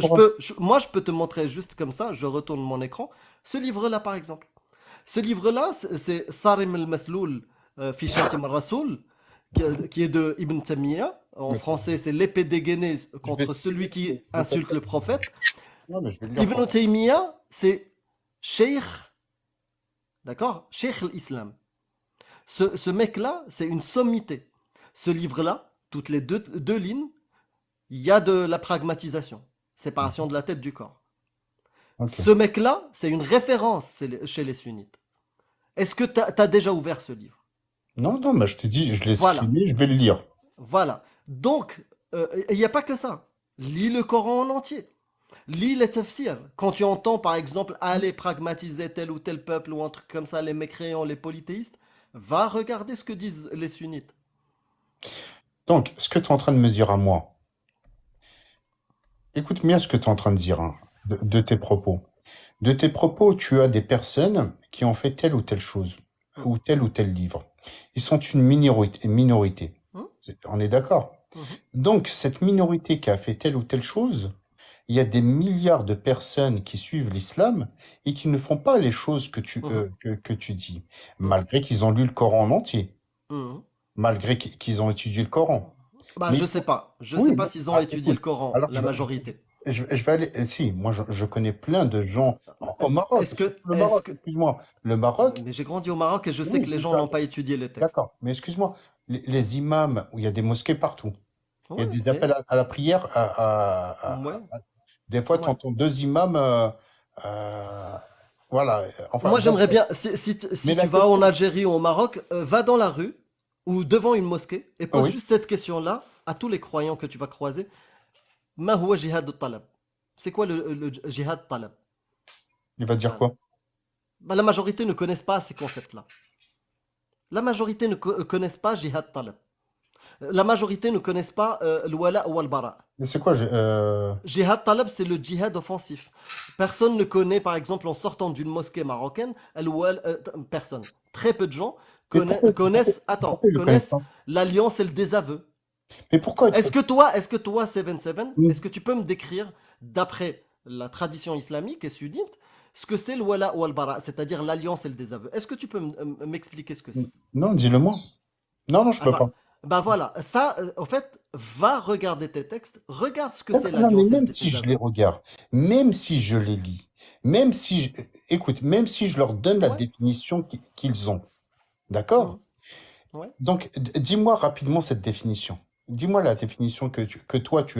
je peux te montrer juste comme ça, je retourne mon écran, ce livre-là par exemple. Ce livre-là, c'est Sarim al-Masloul fi Shatim al-Rasoul, qui est de Ibn Taymiyyah. En mais français, c'est l'épée dégainée je vais contre celui qui je vais insulte le prophète. non, mais je vais le lire Ibn Taymiyyah, c'est Cheikh, d'accord? Cheikh l'Islam. Ce mec-là, c'est une sommité. Ce livre-là, toutes les deux lignes, il y a de la pragmatisation, séparation de la tête du corps. Ok. Ce mec-là, c'est une référence chez les sunnites. Est-ce que tu as déjà ouvert ce livre? Non, non, mais je t'ai dit, je l'ai Voilà, screené, je vais le lire. voilà. Donc, il n'y a pas que ça. Lis le Coran en entier. Lis les tafsirs. Quand tu entends, par exemple, aller pragmatiser tel ou tel peuple ou un truc comme ça, les mécréants, les polythéistes, va regarder ce que disent les sunnites. Donc, ce que tu es en train de me dire à moi, écoute bien ce que tu es en train de dire, hein, de tes propos. De tes propos, tu as des personnes qui ont fait telle ou telle chose, ou tel livre. Ils sont une minorité. Hum, On est d'accord? mhm, Donc, cette minorité qui a fait telle ou telle chose, il y a des milliards de personnes qui suivent l'islam et qui ne font pas les choses mhm, que tu dis, mhm, malgré qu'ils ont lu le Coran en entier, mhm. malgré qu'ils ont étudié le Coran. Bah, Mais je il sais faut... pas. Je sais Oui, pas mais... s'ils ont étudié le écoute, Coran, alors la majorité. je vais aller... Si, moi je connais plein de gens au Maroc, Est-ce que, surtout le est-ce Maroc, que, excuse-moi. Le Maroc, mais j'ai grandi au Maroc et je sais oui, que les gens n'ont pas étudié les textes. d'accord, mais excuse-moi, les imams, où il y a des mosquées partout, il y a Ouais, des appels à la prière, ouais, des fois tu ouais. entends deux imams, euh, voilà, enfin, Moi, bon, j'aimerais bien, mais si la tu vas en question, Algérie ou au Maroc, va dans la rue ou devant une mosquée et pose oui, juste cette question-là à tous les croyants que tu vas croiser. Ma huwa jihad al-talab? C'est quoi le jihad talab? il va dire Voilà. quoi? Bah, la majorité ne connaissent pas ces concepts-là. La majorité ne connaissent pas jihad talab. La majorité ne connaissent pas le wala ou al-bara. Mais c'est quoi, Jihad talab, c'est le djihad offensif. Personne ne connaît, par exemple, en sortant d'une mosquée marocaine, personne. Très peu de gens mais pourquoi connaissent ils le connaissent pas? l'alliance et le désaveu. Mais pourquoi? Est-ce que toi, 77, est-ce que tu peux me décrire, d'après la tradition islamique et sunnite, ce que c'est le wala ou al-bara, c'est-à-dire l'alliance et le désaveu? Est-ce que tu peux m'expliquer ce que c'est? Non, dis-le-moi. Non, non, je Ah peux bah, pas. bah voilà, ça, en fait, va regarder tes textes, regarde ce que c'est Non, mais l'alliance et le même si je les désaveu. regarde, même si je les lis, écoute, même si je leur donne la Ouais. définition qu'ils ont, d'accord? Mhm. Ouais. Donc, dis-moi rapidement cette définition. Dis-moi la définition que toi, tu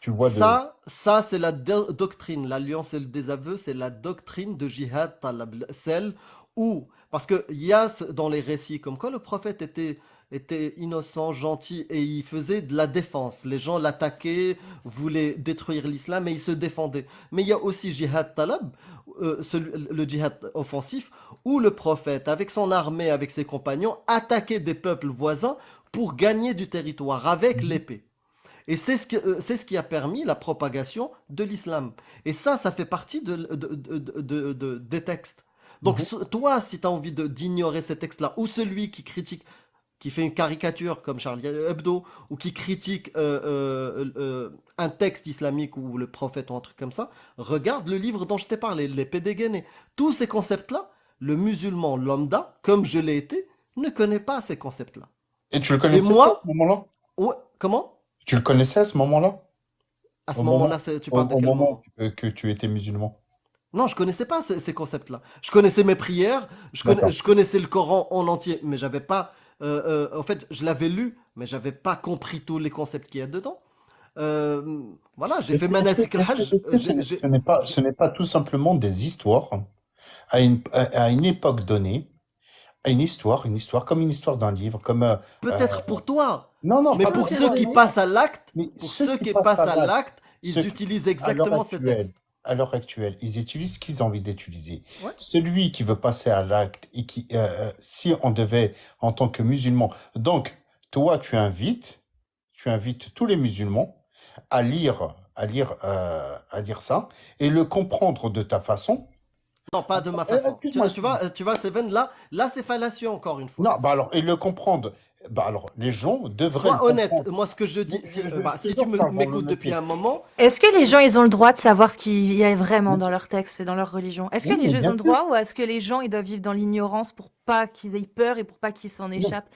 vois de... Ça c'est la doctrine. L'alliance et le désaveu, c'est la doctrine de Jihad Talab. Celle où, parce qu'il y a dans les récits comme quoi le prophète était innocent, gentil et il faisait de la défense. Les gens l'attaquaient, voulaient détruire l'islam et il se défendait. Mais il y a aussi Jihad Talab, le djihad offensif, où le prophète, avec son armée, avec ses compagnons, attaquait des peuples voisins pour gagner du territoire avec Mhm. l'épée. Et c'est ce qui a permis la propagation de l'islam. Et ça fait partie des textes. Donc Mhm. toi, si tu as envie d'ignorer ces textes-là, ou celui qui critique, qui fait une caricature comme Charlie Hebdo, ou qui critique un texte islamique ou le prophète ou un truc comme ça, regarde le livre dont je t'ai parlé, l'épée dégainée. Tous ces concepts-là, le musulman lambda, comme je l'ai été, ne connaît pas ces concepts-là. Et tu le Et connaissais pas à ce moi, moment-là? ouais, comment? Tu le connaissais à ce moment-là? À ce Au moment-là, moment, tu parles de au quel moment moment? que tu étais musulman? Non, je connaissais pas ces concepts-là. Je connaissais mes prières, D'accord. je connaissais le Coran en entier, mais j'avais pas. En fait, je l'avais lu, mais j'avais pas compris tous les concepts qu'il y a dedans. Voilà, j'ai fait Manasik al-Hajj. Est-ce que ce n'est pas tout simplement des histoires à une époque donnée, une histoire comme une histoire d'un livre, comme... Peut-être pour toi, non, non, mais pas pour pour ceux moi, qui passent à l'acte, mais pour ceux ceux qui qui passent passent à à l'acte, l'acte, ils ceux qui, utilisent à l'heure exactement ces actuelle, textes. à l'heure actuelle, ils utilisent ce qu'ils ont envie d'utiliser. Ouais. Celui qui veut passer à l'acte et si on devait, en tant que musulman, donc toi, tu invites tous les musulmans à lire ça et le comprendre de ta façon. Non, pas de ma façon. Excuse-moi, Tu vois, Seven, là c'est fallacieux encore une fois. non, bah alors, et le comprendre, bah alors, les gens devraient Sois le honnête. comprendre. Moi, ce que je dis, Mais si, je bah, te si jure tu que je parle dans m'écoutes depuis l'honnêteté. un moment, Est-ce que les gens, ils ont le droit de savoir ce qu'il y a vraiment dans Bien leur texte et dans leur religion? Est-ce que Oui, les mais gens, ils bien ont le sûr. droit ou est-ce que les gens, ils doivent vivre dans l'ignorance pour pas qu'ils aient peur et pour pas qu'ils s'en Non. échappent?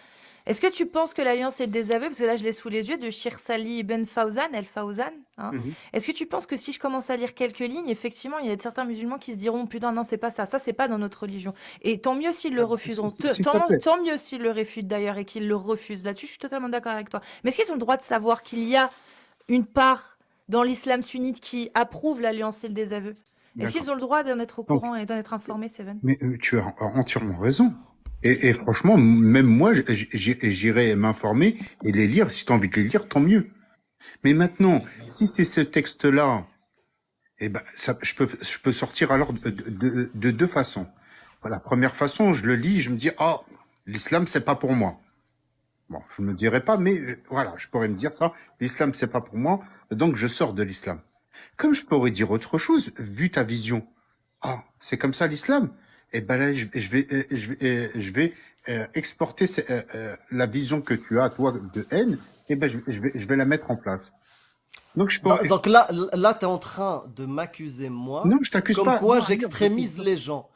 Est-ce que tu penses que l'alliance et le désaveu, parce que là je l'ai sous les yeux, de Shir Sali ibn Fawzan, El Fawzan, hein, Mhm. est-ce que tu penses que si je commence à lire quelques lignes, effectivement, il y a certains musulmans qui se diront, putain, non, c'est pas ça, ça c'est pas dans notre religion. Et tant mieux s'ils le refuseront, S'il te plaît. tant mieux s'ils le réfutent d'ailleurs et qu'ils le refusent. Là-dessus, je suis totalement d'accord avec toi. Mais est-ce qu'ils ont le droit de savoir qu'il y a une part dans l'islam sunnite qui approuve l'alliance et le désaveu? Est-ce qu'ils D'accord. ont le droit d'en être au Donc, courant et d'en être informés, Seven? mais tu as entièrement raison. Et franchement, même moi, j'irai m'informer et les lire. Si tu as envie de les lire, tant mieux. Mais maintenant, si c'est ce texte-là, eh ben, je peux sortir alors de deux façons. Voilà, première façon, je le lis, je me dis, ah, l'islam, c'est pas pour moi. Bon, je me dirais pas, mais voilà, je pourrais me dire ça. L'islam, c'est pas pour moi, donc je sors de l'islam. Comme je pourrais dire autre chose, vu ta vision. Ah, c'est comme ça l'islam. Et ben là, je vais exporter la vision que tu as toi de haine. Et ben je vais la mettre en place. Donc je pourrais. donc là, tu es en train de m'accuser moi, Non, je t'accuse comme pas. quoi Non, j'extrémise les gens.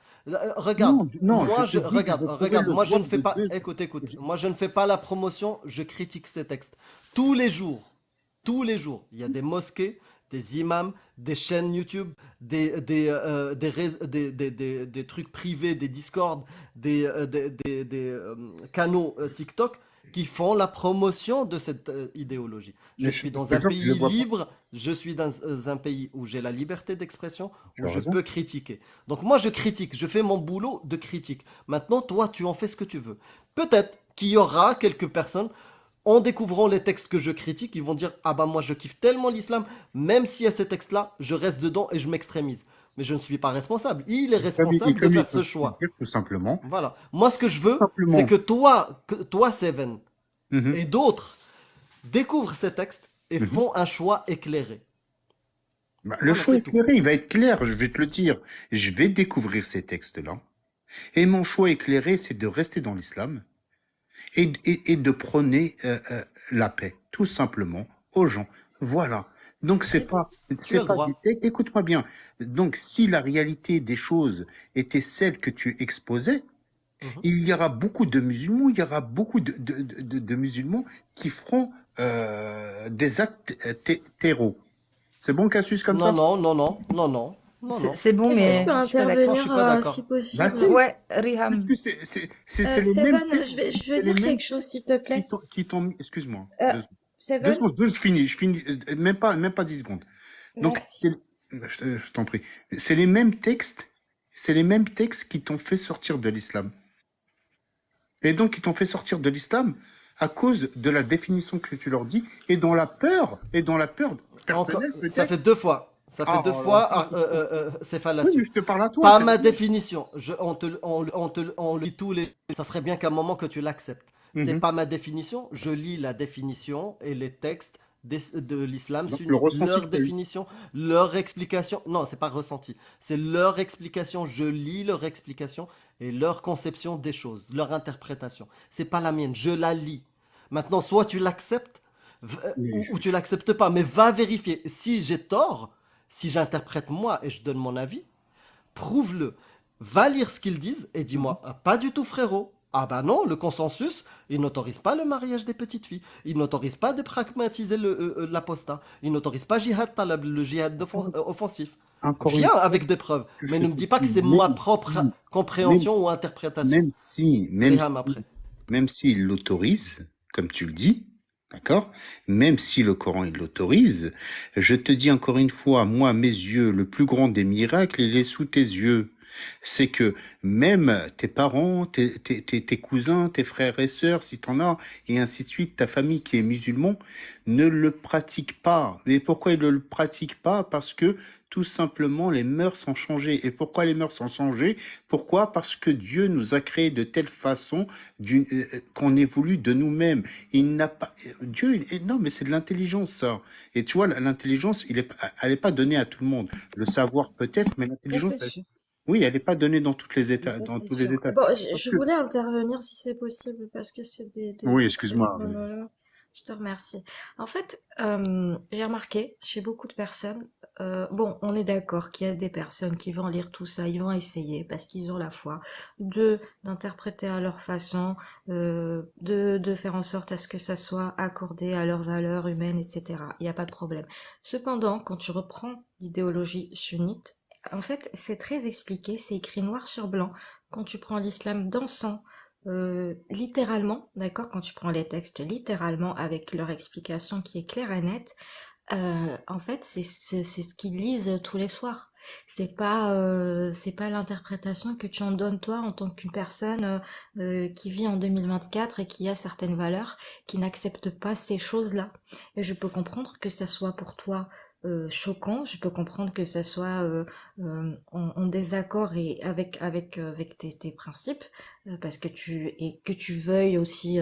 Regarde, non, moi, je te dis que je pourrais le moi je voir ne fais de pas, deux. écoute, moi je ne fais pas la promotion, je critique ces textes. Tous les jours, il y a des mosquées, des imams, des chaînes YouTube, des trucs privés, des Discord, des canaux TikTok qui font la promotion de cette idéologie. Je Mais suis dans te un jure que je le pays vois pas. libre, je suis dans un pays où j'ai la liberté d'expression, Tu où as je raison. peux critiquer. Donc moi je critique, je fais mon boulot de critique. Maintenant toi tu en fais ce que tu veux. Peut-être qu'il y aura quelques personnes, en découvrant les textes que je critique, ils vont dire ah bah moi je kiffe tellement l'islam, même s'il y a ces textes-là, je reste dedans et je m'extrémise. Mais je ne suis pas responsable. Il est responsable de faire ce choix. Tout simplement. Voilà. Moi ce que je veux, Simplement. c'est que toi Seven Mhm. et d'autres découvrent ces textes et Mhm. font un choix éclairé. Bah, le Voilà, choix c'est tout. éclairé, il va être clair, je vais te le dire. Je vais découvrir ces textes-là. Et mon choix éclairé, c'est de rester dans l'islam et de prôner la paix, tout simplement, aux gens. Voilà. Donc c'est pas, Tu as c'est le pas droit. des textes. Écoute-moi bien. Donc si la réalité des choses était celle que tu exposais, Mhm. il y aura beaucoup de musulmans, il y aura beaucoup de musulmans qui feront des actes terreaux. C'est bon, Cassius, comme Non, ça? non, non, non, non, non, non, non. C'est bon, Est-ce que je mais peux je suis pas d'accord. Non, je suis pas intervenir d'accord. si Bah possible? si, Ouais, Riham. parce que c'est les mêmes Seven, textes, je veux c'est les dire mêmes quelque chose, s'il te plaît. qui t'ont mis, excuse-moi, Euh, 2 secondes. 2 Seven, secondes, je finis, même pas 10 secondes. Donc, merci. je t'en prie. C'est les mêmes textes qui t'ont fait sortir de l'islam. Et donc, ils t'ont fait sortir de l'islam à cause de la définition que tu leur dis et dans la peur Encore, personnelle ça peut-être. fait 2 fois. Ça fait Ah, 2 oh là fois, là. c'est Oui, fallacieux. mais je te parle à toi. Pas c'est ma tout. définition. On lit tous les. Ça serait bien qu'à un moment que tu l'acceptes. C'est Mhm. pas ma définition. Je lis la définition et les textes de l'islam Donc, sunnite. le ressenti Leur que t'as eu. définition, leur explication. Non, c'est pas ressenti. C'est leur explication. Je lis leur explication et leur conception des choses, leur interprétation. C'est pas la mienne. Je la lis. Maintenant, soit tu l'acceptes Oui. ou tu l'acceptes pas, mais va vérifier. Si j'ai tort, si j'interprète moi et je donne mon avis, prouve-le. Va lire ce qu'ils disent et dis-moi, ah, pas du tout frérot. Ah bah non, le consensus, il n'autorise pas le mariage des petites filles. Il n'autorise pas de pragmatiser l'apostat. Il n'autorise pas jihad talab, le jihad offensif. Encore une Viens fois, avec des preuves. je Mais ne me te dis pas que dis, c'est ma même propre si, compréhension même ou si, interprétation. même Riham si, après. même s'il l'autorise, comme tu le dis, d'accord? Même si le Coran il l'autorise, je te dis encore une fois, moi, mes yeux, le plus grand des miracles, il est sous tes yeux. c'est que même tes parents, tes cousins, tes frères et sœurs, si t'en as, et ainsi de suite, ta famille qui est musulman, ne le pratique pas. Et pourquoi ils ne le pratiquent pas? Parce que tout simplement, les mœurs ont changé. Et pourquoi les mœurs ont changé? Pourquoi? Parce que Dieu nous a créés de telle façon qu'on évolue de nous-mêmes. Il n'a pas, Dieu, non, mais c'est de l'intelligence, ça. Et tu vois, l'intelligence, elle n'est pas donnée à tout le monde. Le savoir peut-être, mais Ça, l'intelligence, c'est sûr. oui, elle n'est pas donnée dans toutes les états, Ça, dans c'est tous les sûr. états. Bon, Parce je que, voulais intervenir si c'est possible parce que c'est oui, des trucs. excuse-moi. Voilà. Je te remercie. En fait, j'ai remarqué chez beaucoup de personnes, bon, on est d'accord qu'il y a des personnes qui vont lire tout ça, ils vont essayer parce qu'ils ont la foi d'interpréter à leur façon, de faire en sorte à ce que ça soit accordé à leurs valeurs humaines, etc. Il n'y a pas de problème. Cependant, quand tu reprends l'idéologie sunnite, en fait, c'est très expliqué, c'est écrit noir sur blanc. Quand tu prends l'islam dans son littéralement, d'accord, quand tu prends les textes littéralement avec leur explication qui est claire et nette, en fait, c'est ce qu'ils lisent tous les soirs. C'est pas l'interprétation que tu en donnes toi en tant qu'une personne qui vit en 2024 et qui a certaines valeurs, qui n'accepte pas ces choses-là. Et je peux comprendre que ça soit pour toi choquant, je peux comprendre que ça soit en désaccord et avec tes principes, parce que tu veuilles aussi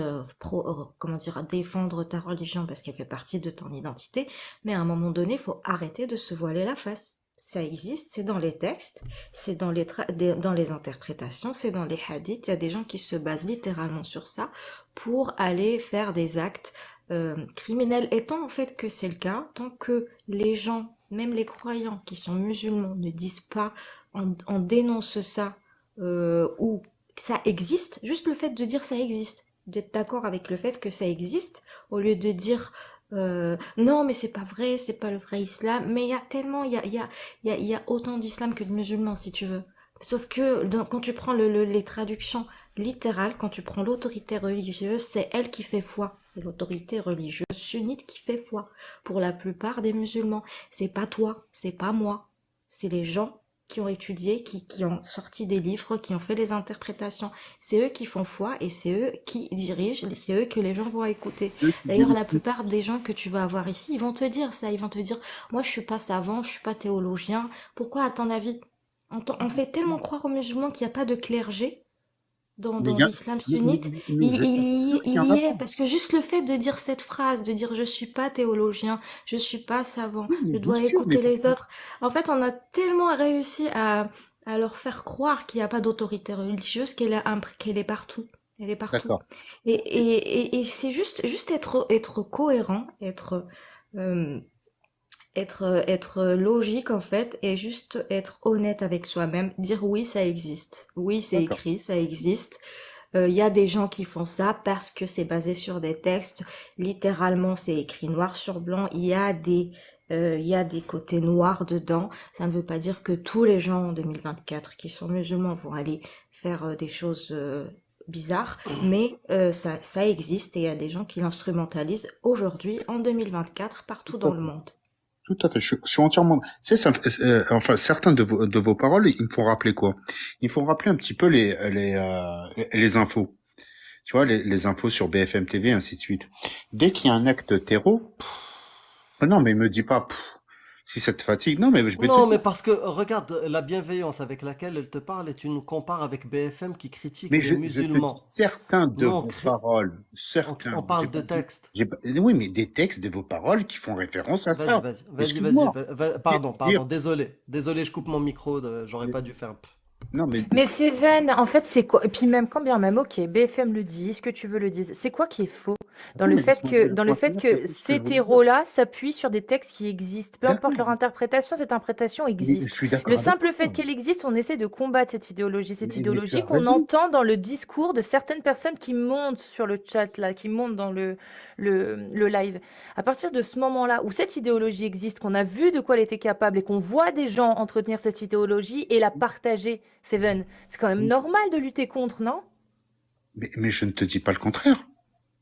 comment dire, défendre ta religion parce qu'elle fait partie de ton identité, mais à un moment donné, il faut arrêter de se voiler la face. Ça existe, c'est dans les textes, c'est dans dans les interprétations, c'est dans les hadiths. Il y a des gens qui se basent littéralement sur ça pour aller faire des actes criminels. Et tant en fait que c'est le cas, tant que les gens, même les croyants qui sont musulmans, ne disent pas, on dénonce ça, ou que ça existe, juste le fait de dire ça existe, d'être d'accord avec le fait que ça existe, au lieu de dire non mais c'est pas vrai, c'est pas le vrai islam, mais il y a tellement, il y a autant d'islam que de musulmans si tu veux. Sauf que quand tu prends les traductions littérales, quand tu prends l'autorité religieuse, c'est elle qui fait foi. C'est l'autorité religieuse sunnite qui fait foi. Pour la plupart des musulmans, c'est pas toi, c'est pas moi, c'est les gens qui ont étudié, qui ont sorti des livres, qui ont fait les interprétations. C'est eux qui font foi et c'est eux qui dirigent, c'est eux que les gens vont écouter. D'ailleurs, la plupart des gens que tu vas avoir ici, ils vont te dire ça, ils vont te dire, moi je suis pas savant, je suis pas théologien. Pourquoi à ton avis? On fait tellement croire aux musulmans qu'il n'y a pas de clergé dans Mais il y a- l'islam sunnite. mais je t'assure qu'il y en Il a y est, pas. parce que juste le fait de dire cette phrase, de dire je suis pas théologien, je suis pas savant, Oui, mais je bien dois sûr, mais écouter les autres. En fait, on a tellement réussi à leur faire croire qu'il n'y a pas d'autorité religieuse, qu'elle est partout. Elle est partout. d'accord. Et c'est juste être cohérent, euh, être logique en fait et juste être honnête avec soi-même, dire oui ça existe, oui c'est D'accord. écrit, ça existe. Il y a des gens qui font ça parce que c'est basé sur des textes, littéralement c'est écrit noir sur blanc, il y a des côtés noirs dedans. Ça ne veut pas dire que tous les gens en 2024 qui sont musulmans vont aller faire des choses bizarres, mais ça existe et il y a des gens qui l'instrumentalisent aujourd'hui en 2024 partout Tout à dans le fait. monde. Tout à fait. Je suis entièrement. Tu sais, enfin, certains de vos paroles, ils me font rappeler quoi? Ils me font rappeler un petit peu les infos. Tu vois, les infos sur BFM TV, ainsi de suite. Dès qu'il y a un acte terreau, non, mais me dis pas, si ça te fatigue. Non, mais je vais te Non, mais dire. parce que regarde la bienveillance avec laquelle elle te parle et tu nous compares avec BFM qui critique Mais les je te dis, musulmans. certains de Non, vos paroles, on certains, j'ai parle pas de dit, texte. oui, mais des textes de vos paroles qui font référence à Vas-y, ça. vas-y, Excuse-moi. Pardon, Dire, désolé. Désolé, je coupe mon micro, j'aurais pas dû faire. non, mais Mais c'est vaine, en fait, c'est quoi? Et puis même quand bien même, ok, BFM le dit, ce que tu veux le dire. C'est quoi qui est faux dans oui, le mais fait que, dans le fait laisse-moi que terminer ce que ces je veux dire. terreaux-là s'appuient sur des textes qui existent, peu importe D'accord. leur interprétation, cette interprétation Mais je existe. suis d'accord Le avec simple fait toi. qu'elle existe, on essaie de combattre cette Mais tu idéologie as qu'on raison. entend dans le discours de certaines personnes qui montent sur le chat là, qui montent dans le live. À partir de ce moment-là où cette idéologie existe, qu'on a vu de quoi elle était capable et qu'on voit des gens entretenir cette idéologie et la partager, Seven, c'est quand même normal de lutter contre, non? Mais je ne te dis pas le contraire.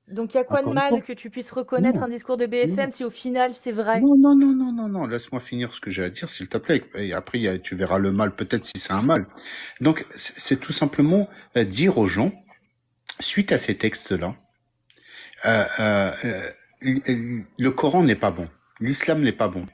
Donc il y a quoi de Encore une fois, mal que tu puisses reconnaître non, un discours de non, BFM si au final c'est vrai? non, laisse-moi finir ce que j'ai à dire, s'il te plaît. Et après, tu verras le mal, peut-être si c'est un mal. Donc, c'est tout simplement dire aux gens, suite à ces textes-là, euh, euh, le Coran n'est pas bon, l'islam n'est pas bon.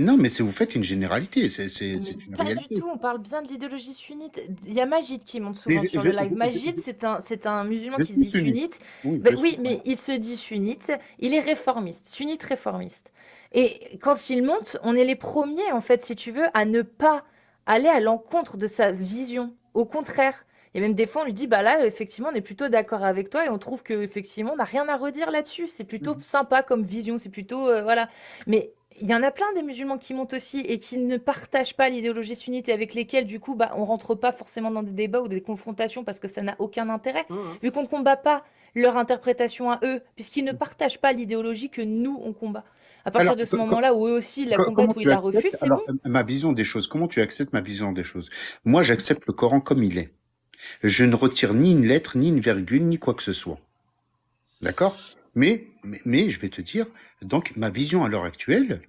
Non, mais vous faites une généralité, Mais c'est une pas du réalité. tout, on parle bien de l'idéologie sunnite. Il y a Majid qui monte Mais souvent sur le live. Majid, c'est un musulman je qui se suis dit sunnite. sunnite. Oui, Ben je oui, suis mais sunnite. il se dit sunnite, il est réformiste, sunnite réformiste. Et quand il monte, on est les premiers, en fait, si tu veux, à ne pas aller à l'encontre de sa vision. Au contraire. Il y a même des fois, on lui dit, bah là, effectivement, on est plutôt d'accord avec toi et on trouve que effectivement, on n'a rien à redire là-dessus. C'est plutôt Mhm. sympa comme vision, c'est plutôt, voilà. Mais il y en a plein des musulmans qui montent aussi et qui ne partagent pas l'idéologie sunnite et avec lesquels, du coup, bah, on rentre pas forcément dans des débats ou des confrontations parce que ça n'a aucun intérêt, Mhm. vu qu'on ne combat pas leur interprétation à eux, puisqu'ils ne partagent pas l'idéologie que nous, on combat. À partir Alors, de ce moment-là où eux aussi la comment combattent, où ils tu la acceptes, refusent, c'est bon. alors, ma vision des choses, comment tu acceptes ma vision des choses? Moi, j'accepte le Coran comme il est. Je ne retire ni une lettre, ni une virgule, ni quoi que ce soit. D'accord? Mais je vais te dire, donc, ma vision à l'heure actuelle,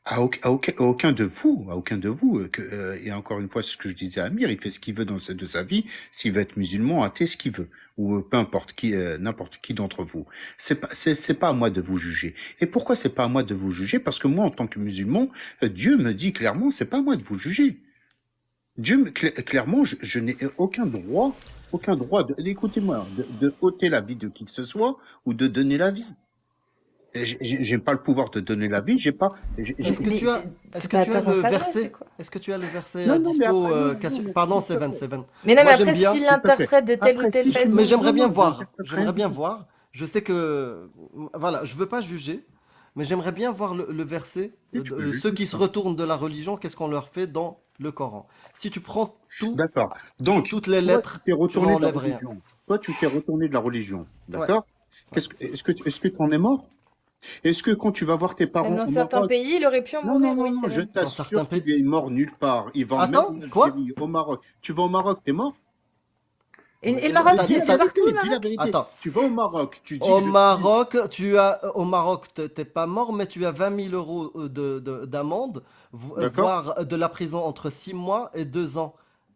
à aucun de vous, et encore une fois, ce que je disais à Amir, il fait ce qu'il veut de sa vie, s'il veut être musulman, athée, ce qu'il veut, ou peu importe qui, n'importe qui d'entre vous. C'est pas à moi de vous juger. Et pourquoi c'est pas à moi de vous juger? Parce que moi, en tant que musulman, Dieu me dit clairement, c'est pas à moi de vous juger. Clairement, je n'ai aucun droit écoutez-moi, de ôter la vie de qui que ce soit, ou de donner la vie. J'ai pas le pouvoir de donner la vie, j'ai pas, Est-ce que Mais tu as, est-ce c'est que pas tu as ta le sagesse, verset, c'est quoi? est-ce que tu as le verset non, à non, mais dispo, après, non, mais pardon, s'il te plaît. Seven. Mais non, mais Moi, j'aime après, bien. s'il S'il te plaît. l'interprète de telle ou Après, telle si je façon. Mais j'aimerais bien non, voir. j'interprète J'aimerais rien bien du tout. voir. Je sais que, voilà, je veux pas juger, mais j'aimerais bien voir le verset. Si tu peux Ceux juger, qui se ça. retournent de la religion, qu'est-ce qu'on leur fait dans le Coran? Si tu prends D'accord. Donc, toutes les toi, tu lettres, t'es tu retourné de la n'enlèves rien. religion. Toi, tu t'es retourné de la religion. Ouais. D'accord? Ouais. Est-ce que tu en es mort? Est-ce que quand tu vas voir tes parents Dans au certains Maroc, pays, il aurait pu en non, non, mourir, non, oui, non, c'est je vrai. Dans certains t'assure pays. qu'il est mort nulle part. Il va même Attends, en quoi? Algérie, au Maroc. Tu vas au Maroc, t'es mort? Et le Maroc, Dis la c'est partout, vérité, le dis la Maroc? vérité. Attends. Tu vas au Maroc, tu dis Au que je suis... Maroc, au Maroc, t'es pas mort, mais tu as 20 000 euros d'amende, D'accord? voire de la prison entre 6 mois et 2 ans.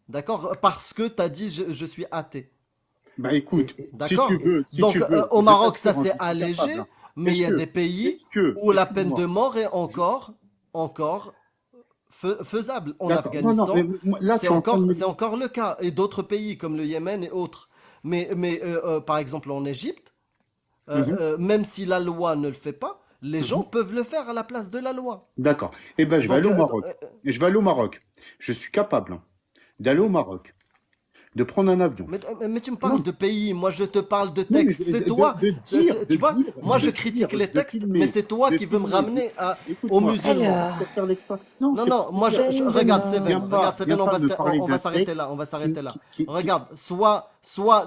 D'accord? Parce que t'as dit je suis athée. Bah écoute, D'accord? si Donc tu veux, au je Maroc, ça t'assure, hein, s'est je suis allégé, capable. Hein. mais il y a des pays où la peine de excuse-moi, mort est encore faisable. En d'accord, non, mais Afghanistan, là, tu es en train de me c'est encore le cas. Et d'autres pays comme le Yémen et autres. Mais par exemple en Égypte, Mhm. même si la loi ne le fait pas, les gens peuvent le faire à la place de la loi. D'accord. Eh ben, je vais Donc, aller au Maroc. Je vais aller au Maroc. Je suis capable hein, d'aller au Maroc, de prendre un avion. mais tu me parles Non. de pays, moi je te parle de Non, mais texte. C'est toi. Tu vois, moi je critique les textes, mais c'est toi qui veux me ramener aux musulmans. Alors. Non, Non, moi regarde Seven, on va s'arrêter là, Regarde, soit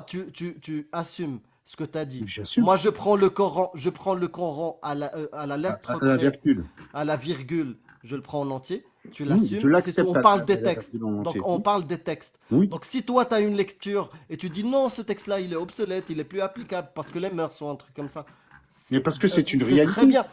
tu assumes ce que tu as dit. J'assume. Moi je prends le Coran à la lettre À la près, virgule. à la virgule, je le prends en entier. Tu Oui, l'assumes. je l'accepte On à parle la des textes. virgule en Donc entier. on parle des textes. Oui. Donc si toi tu as une lecture et tu dis non, ce texte-là il est obsolète, il est plus applicable parce que les mœurs sont un truc comme ça. Mais parce que c'est une C'est réalité. très bien.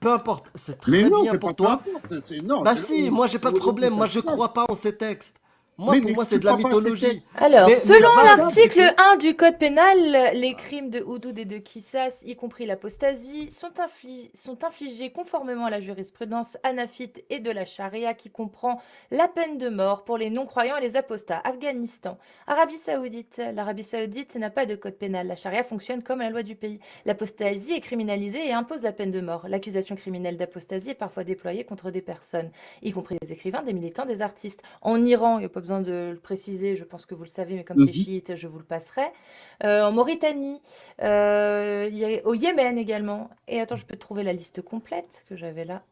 Peu importe, c'est très Mais non, bien c'est pour pas toi. peu importe, non, Bah c'est si, là où- moi j'ai pas de où- problème, où moi ça je se passe. crois pas en ces textes. Moi Mais pour moi tu c'est de la crois pas à ces mythologie. textes. Alors, Mais selon va l'article vérifier. 1 du Code pénal, les crimes de houdoud et de qisas, y compris l'apostasie, sont infligés conformément à la jurisprudence hanafite et de la charia qui comprend la peine de mort pour les non-croyants et les apostats. Afghanistan, Arabie Saoudite. L'Arabie Saoudite n'a pas de code pénal. La charia fonctionne comme la loi du pays. L'apostasie est criminalisée et impose la peine de mort. L'accusation criminelle d'apostasie est parfois déployée contre des personnes, y compris des écrivains, des militants, des artistes. En Iran, il n'y a pas besoin de le préciser, je pense que vous le savez, mais comme c'est chiite, je vous le passerai. En Mauritanie, au Yémen également. Et attends, je peux trouver la liste complète que j'avais là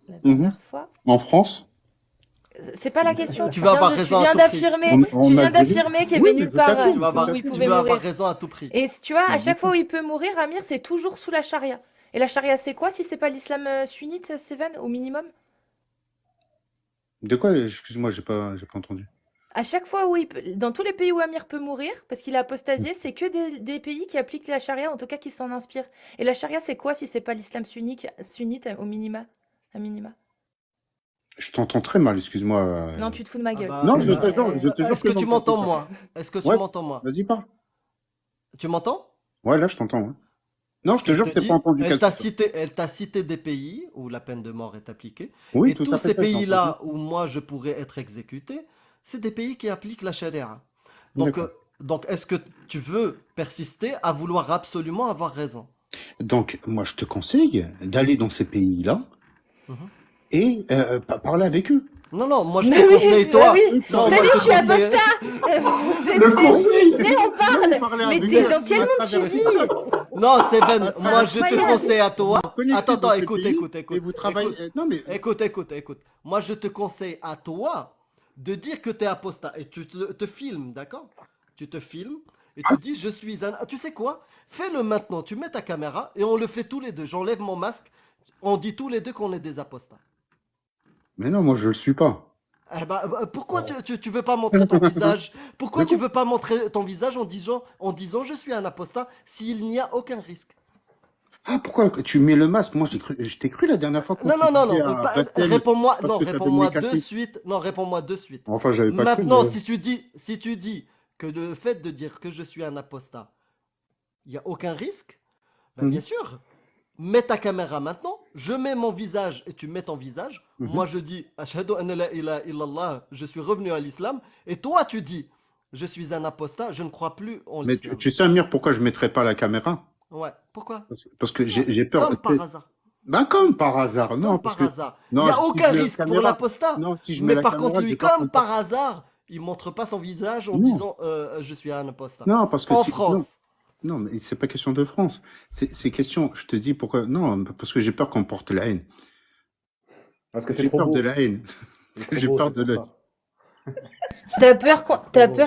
la dernière fois. En France, C'est pas la question. Tu vas avoir raison à tout prix. Tu viens d'affirmer qu'il y avait nulle Tu part vas avoir, où il tu pouvait vas avoir mourir. raison à tout prix. Et tu vois, à chaque fois où il peut mourir, Amir, c'est toujours sous la charia. Et la charia, c'est quoi si c'est pas l'islam sunnite, Seven, au minimum? de quoi? Excuse-moi, j'ai pas entendu. À chaque fois où dans tous les pays où Amir peut mourir, parce qu'il a apostasié, c'est que des pays qui appliquent la charia, en tout cas qui s'en inspirent. Et la charia, c'est quoi si c'est pas l'islam sunnite au minima, à minima? Je t'entends très mal, excuse-moi. Non, tu te fous de ma Ah gueule. bah, Non, eh je bah, te jure est-ce que que tu non, m'entends t'inquiète moi? Est-ce que tu Ouais, m'entends moi? vas-y, parle. Tu m'entends? Ouais, là, je t'entends. Ouais. Non, Ce je te qu'elle jure te que t'as dit, pas entendu elle quelque t'a chose. cité des pays où la peine de mort est appliquée. Oui, Et tout tous à fait, ces ça, j'ai entendu. pays-là où moi je pourrais être exécuté, c'est des pays qui appliquent la charia. Donc, D'accord. est-ce que tu veux persister à vouloir absolument avoir raison? Donc, moi, je te conseille d'aller dans ces pays-là Mhm. et parler avec eux. Non, non, moi je Bah te oui, conseille bah toi. oui. Non, moi Salut, je je te suis conseille. apostat. Vous êtes Le des- conseil Venez, on parle. parler Mais avec t'es eux dans quel à monde tu travers vis? ça. Non, Seven, Ah, moi je te incroyable. conseille à toi. Vous connaissez Attends, dans ces écoute, pays écoute, et écoute. vous travaillez. Écoute, Non, mais écoute. Moi je te conseille à toi de dire que tu es apostat et tu te filmes, d'accord? Tu te filmes et tu dis je suis un. Tu sais quoi? Fais-le maintenant. Tu mets ta caméra et on le fait tous les deux. J'enlève mon masque. On dit tous les deux qu'on est des apostats. mais non, moi, je le suis pas. Eh ben, pourquoi tu veux pas montrer ton visage? Pourquoi De tu quoi veux pas montrer ton visage en disant je suis un apostat s'il n'y a aucun risque? Ah, pourquoi tu mets le masque? Moi, je t'ai cru la dernière fois qu'on Non, non, non, non, à Bassem réponds-moi, parce non, que t'avais réponds-moi le nez de cassé. suite, non, réponds-moi de suite. Enfin, j'avais pas cru. Maintenant, mais- si tu dis que le fait de dire que je suis un apostat, il n'y a aucun risque, ben Mhm. bien sûr, mets ta caméra maintenant, je mets mon visage et tu mets ton visage. Mhm. Moi, je dis, Ashhadu an la ilaha illallah, je suis revenu à l'islam. Et toi, tu dis, je suis un apostat, je ne crois plus en Mais l'islam. tu sais, Amir, pourquoi je mettrais pas la caméra? Ouais, pourquoi? Parce que j'ai peur. Comme par hasard. Bah, comme par hasard. Non, Comme parce par que. hasard. Il Non, n'y a si aucun je mets la risque pour caméra- l'apostat. Non, si je mets Mais la par caméra, contre, j'ai lui, peur comme qu'on- par hasard, il montre pas son visage en Non. disant je suis un apostat. Non, parce que En si- France. Non, mais c'est pas question de France. C'est question. Je te dis pourquoi. Non, parce que j'ai peur qu'on porte la haine. Parce que t'es J'ai trop peur beau. de la haine. T'es trop J'ai beau, peur c'est de pour le. ça. T'as peur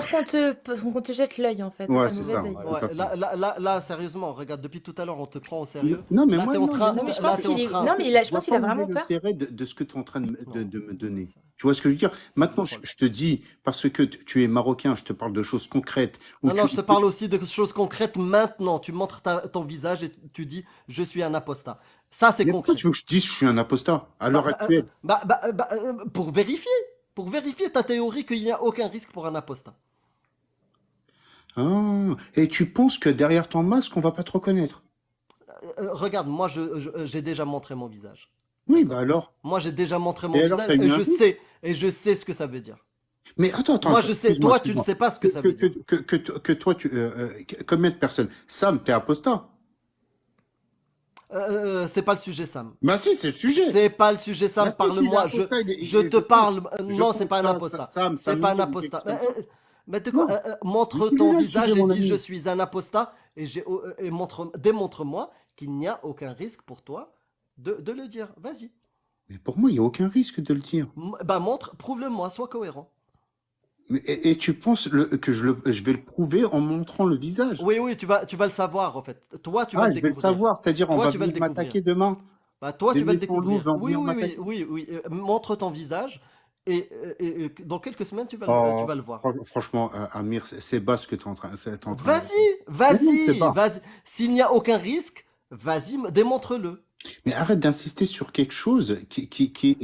qu'on te jette l'œil, en fait. Ouais, c'est c'est un ça. mauvais œil. Tout à Ouais, fait. là, sérieusement, regarde, depuis tout à l'heure, on te prend au sérieux. Non, mais Là, moi, t'es en non, train. mais Non, mais je là, pense t'es en qu'il est. train. Non, mais je Je vois pense qu'il a pas vraiment où est peur. l'intérêt de ce que tu es en train de Non. me donner. Tu vois ce que je veux dire? Maintenant, je te dis, parce que tu es marocain, je te parle de choses concrètes. où Non, non, tu- je te parle aussi de choses concrètes maintenant. Tu montres ton visage et tu dis je suis un apostat. Ça, c'est Mais pourquoi concret. tu veux que je dise que je suis un apostat à l'heure actuelle? Pour vérifier ta théorie qu'il n'y a aucun risque pour un apostat. Ah, et tu penses que derrière ton masque, on va pas te reconnaître? Regarde, moi, j'ai déjà montré mon visage. Oui, bah alors. Moi, j'ai déjà montré mon Et alors, visage t'as mis un doute et je sais ce que ça veut dire. Mais attends. Moi, je sais. excuse-moi, Toi, tu ne sais pas ce que ça veut dire. que toi, combien de personnes? Sam, t'es apostat? C'est pas le sujet, Sam. Bah si, c'est le sujet. C'est pas le sujet, Sam. Bah si, si, Parle-moi. il est apostat, Je te parle. je Non, pense c'est pas un ça, apostat. Sam, C'est pas un Sam, apostat. quelque chose Mais Non. montre Mais c'est ton là le visage sujet, et mon dis ami. je suis un apostat et démontre-moi qu'il n'y a aucun risque pour toi de le dire. Vas-y. Mais pour moi, il n'y a aucun risque de le dire. Prouve-le-moi, sois cohérent. Et tu penses que je vais le prouver en montrant le visage? Oui, tu vas le savoir en fait. Toi, tu vas le Je vais le découvrir. savoir, c'est-à-dire on Toi, va tu vas le venir découvrir. m'attaquer demain. Toi, Les tu vas le méchants loups découvrir. vont Oui, venir oui, m'attaquer. oui. Montre ton visage et dans quelques semaines, tu vas Oh, le voir. franchement, Amir, c'est bas ce que tu es en train de dire. Vas-y. c'est pas. S'il n'y a aucun risque, vas-y, démontre-le. Mais arrête d'insister sur quelque chose qui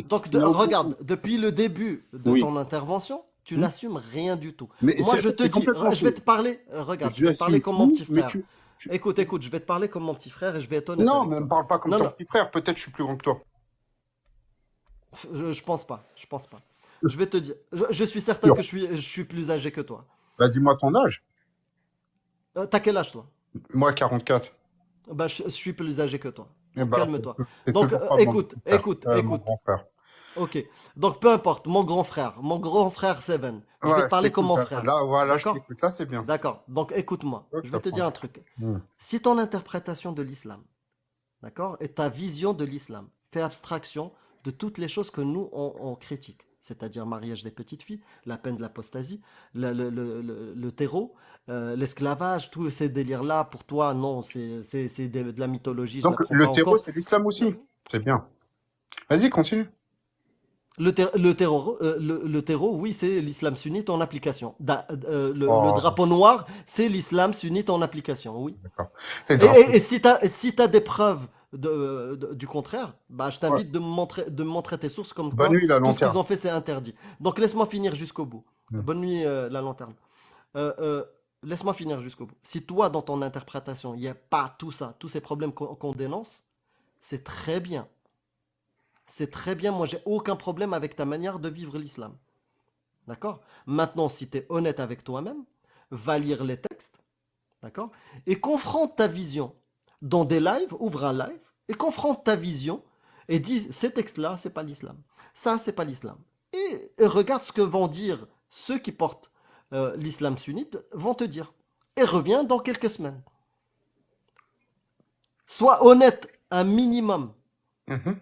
Donc, n'a aucun- regarde, depuis le début de Oui. ton intervention, tu n'assumes rien du tout. Mais Moi, c'est- je te c'est dis, complètement je vais faux. te parler, regarde, je Je vais te parler assume comme mon tout, petit mais frère. tu- Écoute, je vais te parler comme mon petit frère et je vais être honnête Non, avec mais toi. me parle pas comme Non, ton non. petit frère. Peut-être je suis plus grand que toi. Je pense pas. Je vais te dire, je suis certain que je suis plus âgé que toi. Bah, dis-moi ton âge. T'as quel âge, toi? Moi, 44. Je suis plus âgé que toi. Eh Donc, bah, calme-toi. c'est Donc, toujours pas mon écoute, petit frère. écoute. Mon grand frère. Ok. Donc, peu importe, mon grand frère Seven. Je vais Ouais, te parler comme mon t'écoute, frère. Là, voilà, je D'accord? t'écoute. Là, c'est bien. D'accord. Donc, écoute-moi. Ok, Je vais te dire un truc. Hmm. Si ton interprétation de l'islam, d'accord, et ta vision de l'islam fait abstraction de toutes les choses que nous, on critique, c'est-à-dire mariage des petites filles, la peine de l'apostasie, le terreau, l'esclavage, tous ces délires-là, pour toi, non, c'est de la mythologie. Je Donc, la prends le pas en terreau, compte. c'est l'islam aussi. C'est bien. Vas-y, continue. Le terreau, oui, c'est l'islam sunnite en application. Le Oh, drapeau noir, c'est l'islam sunnite en application, oui. d'accord. Les Et, drapeaux. et si t'as des preuves du contraire, bah, je Ouais. t'invite de me montrer tes sources comme Bonne quoi nuit, la tout ce qu'ils lanterne. ont fait, c'est interdit. Donc laisse-moi finir jusqu'au bout. Hmm. Bonne nuit, la lanterne. Euh, euh, Laisse-moi finir jusqu'au bout. Si toi, dans ton interprétation, il n'y a pas tout ça, tous ces problèmes qu'on dénonce, c'est très bien. C'est très bien. Moi, j'ai aucun problème avec ta manière de vivre l'islam. D'accord? Maintenant, si tu es honnête avec toi-même, va lire les textes, d'accord? Et confronte ta vision dans des lives, ouvre un live, et confronte ta vision, et dis, ces textes-là, c'est pas l'islam. Ça, c'est pas l'islam. Et regarde ce que vont dire ceux qui portent l'islam sunnite, vont te dire. Et reviens dans quelques semaines. Sois honnête un minimum. Mhm.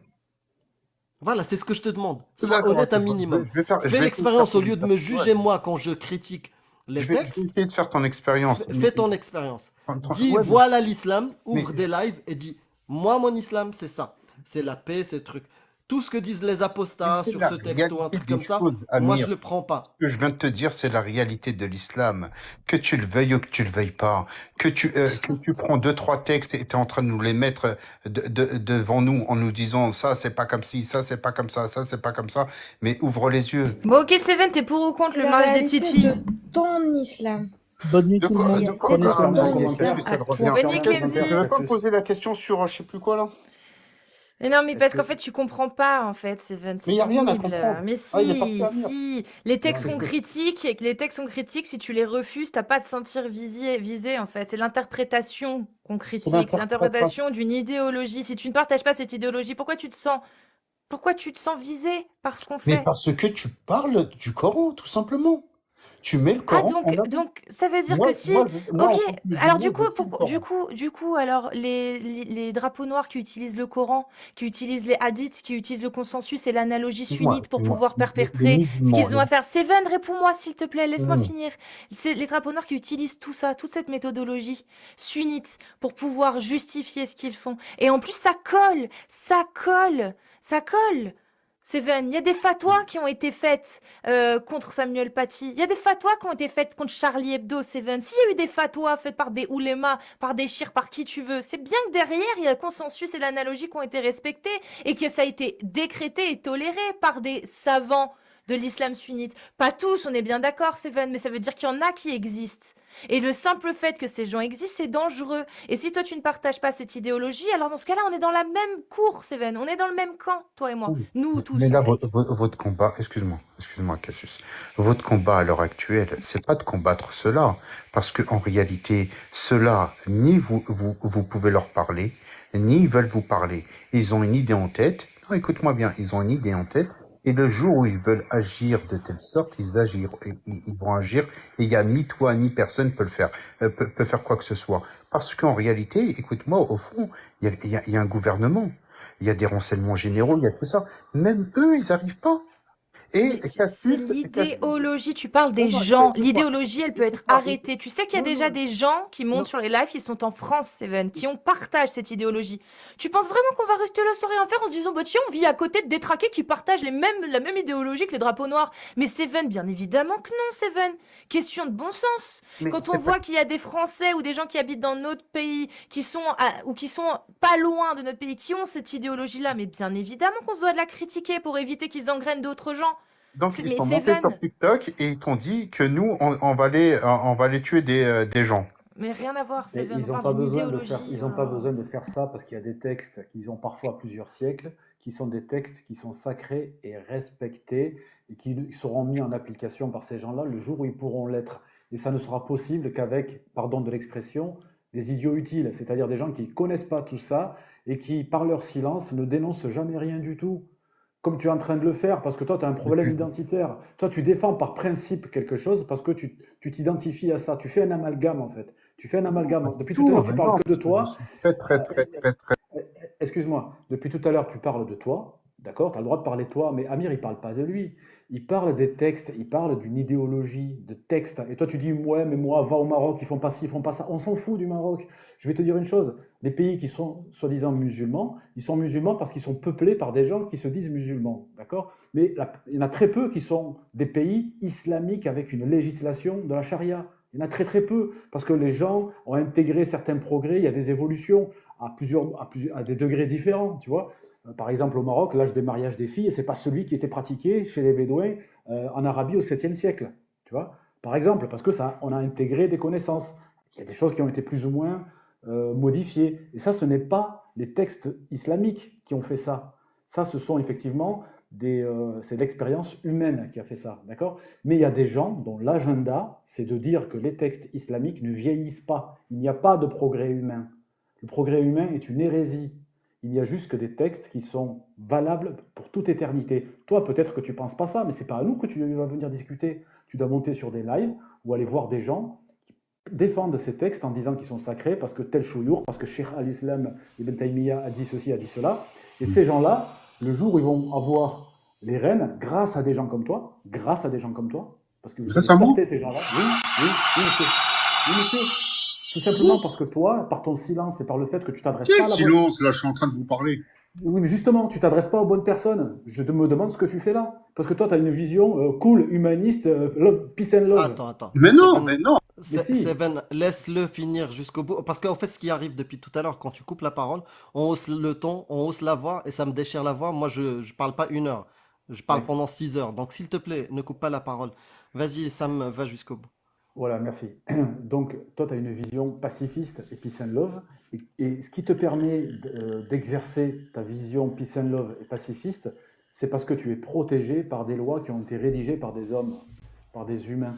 Voilà, c'est ce que je te demande. Tout Sois d'accord. honnête un Ok, bon, minimum. je vais faire, je Fais vais essayer de faire l'expérience au ton lieu de me expérience. juger Ouais. moi quand je critique les Je vais textes. essayer de faire ton expérience. Fais ton expérience. Dis, Ouais, voilà l'islam, mais ouvre des lives et dis, moi, mon islam, c'est ça. C'est la paix, c'est le truc. Tout ce que disent les apostats c'est sur la ce texte ou un réalité truc des comme ça, choses, moi, je Amir. le prends pas. Ce que je viens de te dire, c'est la réalité de l'islam. Que tu le veuilles ou que tu le veuilles pas, que tu prends 2, 3 textes et tu es en train de nous les mettre devant nous en nous disant ça, c'est pas comme ci, ça, c'est pas comme ça, c'est pas comme ça, mais ouvre les yeux. Bon, ok, Seven, t'es pour ou contre C'est le la mariage des petites réalité filles? de ton islam. Bonne nuit De tout le quoi, monde. de Il quoi y a Prenez des soin de ton vous. qu'est-ce islam que ça à revient? toi. Bonne nuit, Termine, Kenzie. Tu veux pas me Cassius. poser la question sur je sais plus quoi là? Mais non, mais Est-ce parce que... qu'en fait, tu comprends pas, en fait, Seven, Mais c'est il n'y a rien à pénible. comprendre. Mais Ah, il est parti si, à Amir. si, les Non, textes mais qu'on critique, et que les textes qu'on critique, si tu les refuses, t'as pas à te sentir visé, en fait. C'est l'interprétation qu'on C'est critique, c'est l'interprétation. l'interprétation d'une idéologie. Si tu ne partages pas cette idéologie, pourquoi tu te sens visé par ce qu'on Mais fait? parce que tu parles du Coran, tout simplement. Tu mets le Ah, Coran en avant. donc, ça veut dire Moi, que si, moi, en ok, tant que alors musulman, je suis le Coran. du coup, alors, les drapeaux noirs qui utilisent le Coran, qui utilisent les hadiths, qui utilisent le consensus et l'analogie sunnite pour pouvoir Les perpétrer ce musulmans, qu'ils ont à faire. Seven, réponds-moi, s'il te plaît, laisse-moi Hmm. finir. C'est les drapeaux noirs qui utilisent tout ça, toute cette méthodologie sunnite pour pouvoir justifier ce qu'ils font. Et en plus, ça colle, ça colle, ça colle. Seven, il y a des fatwas qui ont été faites contre Samuel Paty. Il y a des fatwas qui ont été faites contre Charlie Hebdo, Seven. S'il y a eu des fatwas faites par des oulémas, par des chirs, par qui tu veux, c'est bien que derrière, il y a le consensus et l'analogie qui ont été respectés et que ça a été décrété et toléré par des savants de l'islam sunnite. Pas tous, on est bien d'accord, Seven, mais ça veut dire qu'il y en a qui existent. Et le simple fait que ces gens existent, c'est dangereux. Et si toi, tu ne partages pas cette idéologie, alors dans ce cas-là, on est dans la même cour, Seven. On est dans le même camp, toi et moi. Oui. Nous tous, Mais là, en fait. votre combat, excuse-moi, Cassius, votre combat à l'heure actuelle, c'est pas de combattre cela, parce que en réalité, cela, ni vous pouvez leur parler, ni ils veulent vous parler. Ils ont une idée en tête. Non, écoute-moi bien, ils ont une idée en tête. Et le jour où ils veulent agir de telle sorte, ils vont agir. Et il y a ni toi ni personne peut le faire, peut faire quoi que ce soit. Parce qu'en réalité, écoute-moi, au fond, il y a un gouvernement. Il y a des renseignements généraux, il y a tout ça. Même eux, ils n'arrivent pas. Mais Et c'est Cassius, l'idéologie, tu parles des non, gens. écoute-moi, L'idéologie, elle peut être écoute-moi, arrêtée. Tu sais qu'il y a non, déjà non, des gens qui montent non, sur les lives, qui sont en France, Seven, qui partagent cette idéologie. Tu penses vraiment qu'on va rester là sans rien faire en se disant, bah tiens, on vit à côté de détraqués qui partagent la même idéologie que les drapeaux noirs. Mais Seven, bien évidemment que non, Seven. Question de bon sens. mais Quand on c'est pas... voit qu'il y a des Français ou des gens qui habitent dans notre pays, qui sont pas loin de notre pays, qui ont cette idéologie-là, mais bien évidemment qu'on se doit de la critiquer pour éviter qu'ils engrènent d'autres gens. Donc, ils Mais sont montés sur Seven, TikTok et ils t'ont dit que nous, on va aller tuer des gens. mais rien à voir, Et Seven. ils On n'ont parle pas d'une besoin de idéologie. faire, ils ont pas besoin de faire ça parce qu'il y a des textes qui ont parfois plusieurs siècles, qui sont des textes qui sont sacrés et respectés et qui seront mis en application par ces gens-là le jour où ils pourront l'être. Et ça ne sera possible qu'avec, pardon de l'expression, des idiots utiles, c'est-à-dire des gens qui ne connaissent pas tout ça et qui, par leur silence, ne dénoncent jamais rien du tout. Comme tu es en train de le faire, parce que toi, tu as un Mais problème tu... identitaire. Toi, tu défends par principe quelque chose parce que tu t'identifies à ça. Tu fais un amalgame, en fait. Tu fais un Non, pas amalgame. du Depuis tout à tout. l'heure, tu Non, parles que de parce que je toi. suis très, très, très, très, très... Excuse-moi. Depuis tout à l'heure, tu parles de toi. D'accord? Tu as le droit de parler de toi, mais Amir, il parle pas de lui. Il parle des textes, il parle d'une idéologie de texte. Et toi, tu dis, ouais, mais moi, va au Maroc, ils font pas ci, ils font pas ça. On s'en fout du Maroc. Je vais te dire une chose, les pays qui sont soi-disant musulmans, ils sont musulmans parce qu'ils sont peuplés par des gens qui se disent musulmans. D'accord? Mais il y en a très peu qui sont des pays islamiques avec une législation de la charia. Il y en a très très peu, parce que les gens ont intégré certains progrès, il y a des évolutions à des degrés différents, tu vois. Par exemple, au Maroc, l'âge des mariages des filles, ce n'est pas celui qui était pratiqué chez les Bédouins en Arabie au 7e siècle. Tu vois, par exemple, parce que ça, on a intégré des connaissances. Il y a des choses qui ont été plus ou moins modifiées. Et ça, ce n'est pas les textes islamiques qui ont fait ça. Ça, ce sont effectivement c'est l'expérience humaine qui a fait ça. D'accord? Mais il y a des gens dont l'agenda, c'est de dire que les textes islamiques ne vieillissent pas. Il n'y a pas de progrès humain. Le progrès humain est une hérésie. Il n'y a juste que des textes qui sont valables pour toute éternité. Toi, peut-être que tu ne penses pas ça, mais ce n'est pas à nous que tu vas venir discuter. Tu dois monter sur des lives ou aller voir des gens qui défendent ces textes en disant qu'ils sont sacrés parce que tel chouyour, parce que Cheikh al-Islam Ibn Taymiyyah a dit ceci, a dit cela. Et ces gens-là, le jour où ils vont avoir les rênes, grâce à des gens comme toi, parce que vous avez porté ces gens-là. Oui, monsieur. Oui, monsieur. Tout simplement parce que toi, par ton silence et par le fait que tu t'adresses pas à la bonne... silence, là, je suis en train de vous parler. Oui, mais justement, tu t'adresses pas aux bonnes personnes. Je me demande ce que tu fais là. Parce que toi, tu as une vision cool, humaniste, peace and love. Attends. Mais non. Mais si. Seven, laisse-le finir jusqu'au bout. Parce qu'en fait, ce qui arrive depuis tout à l'heure, quand tu coupes la parole, on hausse le ton, on hausse la voix, et ça me déchire la voix. Moi, je parle pas 1 heure. Je parle Ouais. pendant 6 heures. Donc, s'il te plaît, ne coupe pas la parole. Vas-y, Sam, va jusqu'au bout. Voilà, merci. Donc, toi, tu as une vision pacifiste et peace and love. Et ce qui te permet d'exercer ta vision peace and love et pacifiste, c'est parce que tu es protégé par des lois qui ont été rédigées par des hommes, par des humains.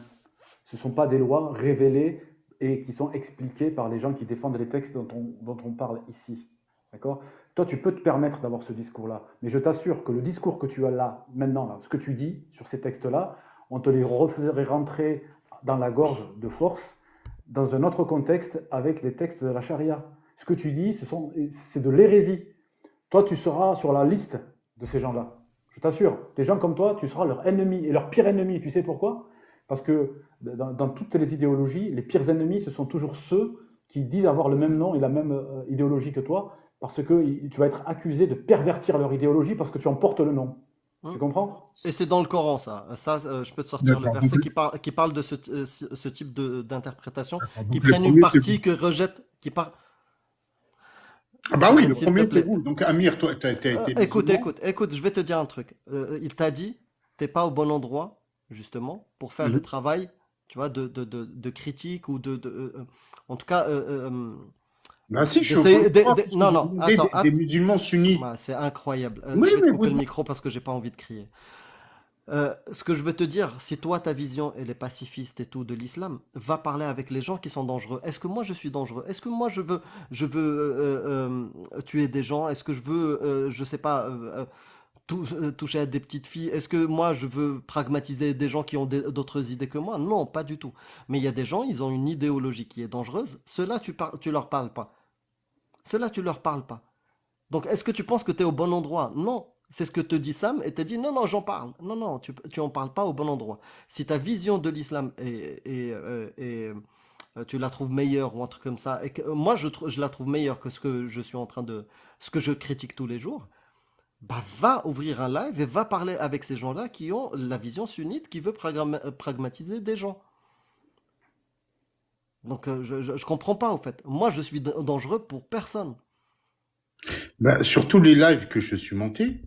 Ce ne sont pas des lois révélées et qui sont expliquées par les gens qui défendent les textes dont on parle ici. D'accord? Toi, tu peux te permettre d'avoir ce discours-là. Mais je t'assure que le discours que tu as là, maintenant, là, ce que tu dis sur ces textes-là, on te les referait rentrer dans la gorge de force, dans un autre contexte, avec les textes de la charia. Ce que tu dis, c'est de l'hérésie. Toi, tu seras sur la liste de ces gens-là. Je t'assure. Des gens comme toi, tu seras leur ennemi, et leur pire ennemi. Tu sais pourquoi? Parce que dans toutes les idéologies, les pires ennemis, ce sont toujours ceux qui disent avoir le même nom et la même idéologie que toi, parce que tu vas être accusé de pervertir leur idéologie parce que tu en portes le nom. Tu comprends? Et c'est dans le Coran, ça. Ça, je peux te sortir le D'accord. verset qui parle de ce type d'interprétation, qui prennent une partie, que rejette, qui part. Ah bah oui, le S'il te premier, c'est plaît. vous. Donc, Amir, toi, t'as été Écoute, musulman. je vais te dire un truc. Il t'a dit, t'es pas au bon endroit, justement, pour faire le travail, tu vois, de critique ou en tout cas, Bah si, je suis au d'essayer- bon endroit, de- parce non, que non, vous demandez attends, des musulmans sunnites. bah, c'est incroyable. Oui, Je vais te mais couper vous- le micro parce que j'ai pas envie de crier. Ce que je veux te dire, si toi ta vision elle est pacifiste et tout de l'islam, va parler avec les gens qui sont dangereux. Est-ce que moi je suis dangereux? Est-ce que moi je veux tuer des gens? Est-ce que je veux, je sais pas, toucher à des petites filles? Est-ce que moi je veux pragmatiser des gens qui ont d'autres idées que moi? Non, pas du tout. Mais il y a des gens, ils ont une idéologie qui est dangereuse. Ceux-là, tu leur parles pas. Ceux-là, tu leur parles pas. Donc, est-ce que tu penses que tu es au bon endroit? Non. C'est ce que te dit Sam et te dit non, j'en parle. Non, tu en parles pas au bon endroit. Si ta vision de l'islam tu la trouves meilleure ou un truc comme ça, et que moi je la trouve meilleure que ce que je suis en train ce que je critique tous les jours, bah va ouvrir un live et va parler avec ces gens-là qui ont la vision sunnite qui veut pragmatiser des gens. Donc je comprends pas au fait. Moi je suis dangereux pour personne. Bah, sur tous les lives que je suis monté,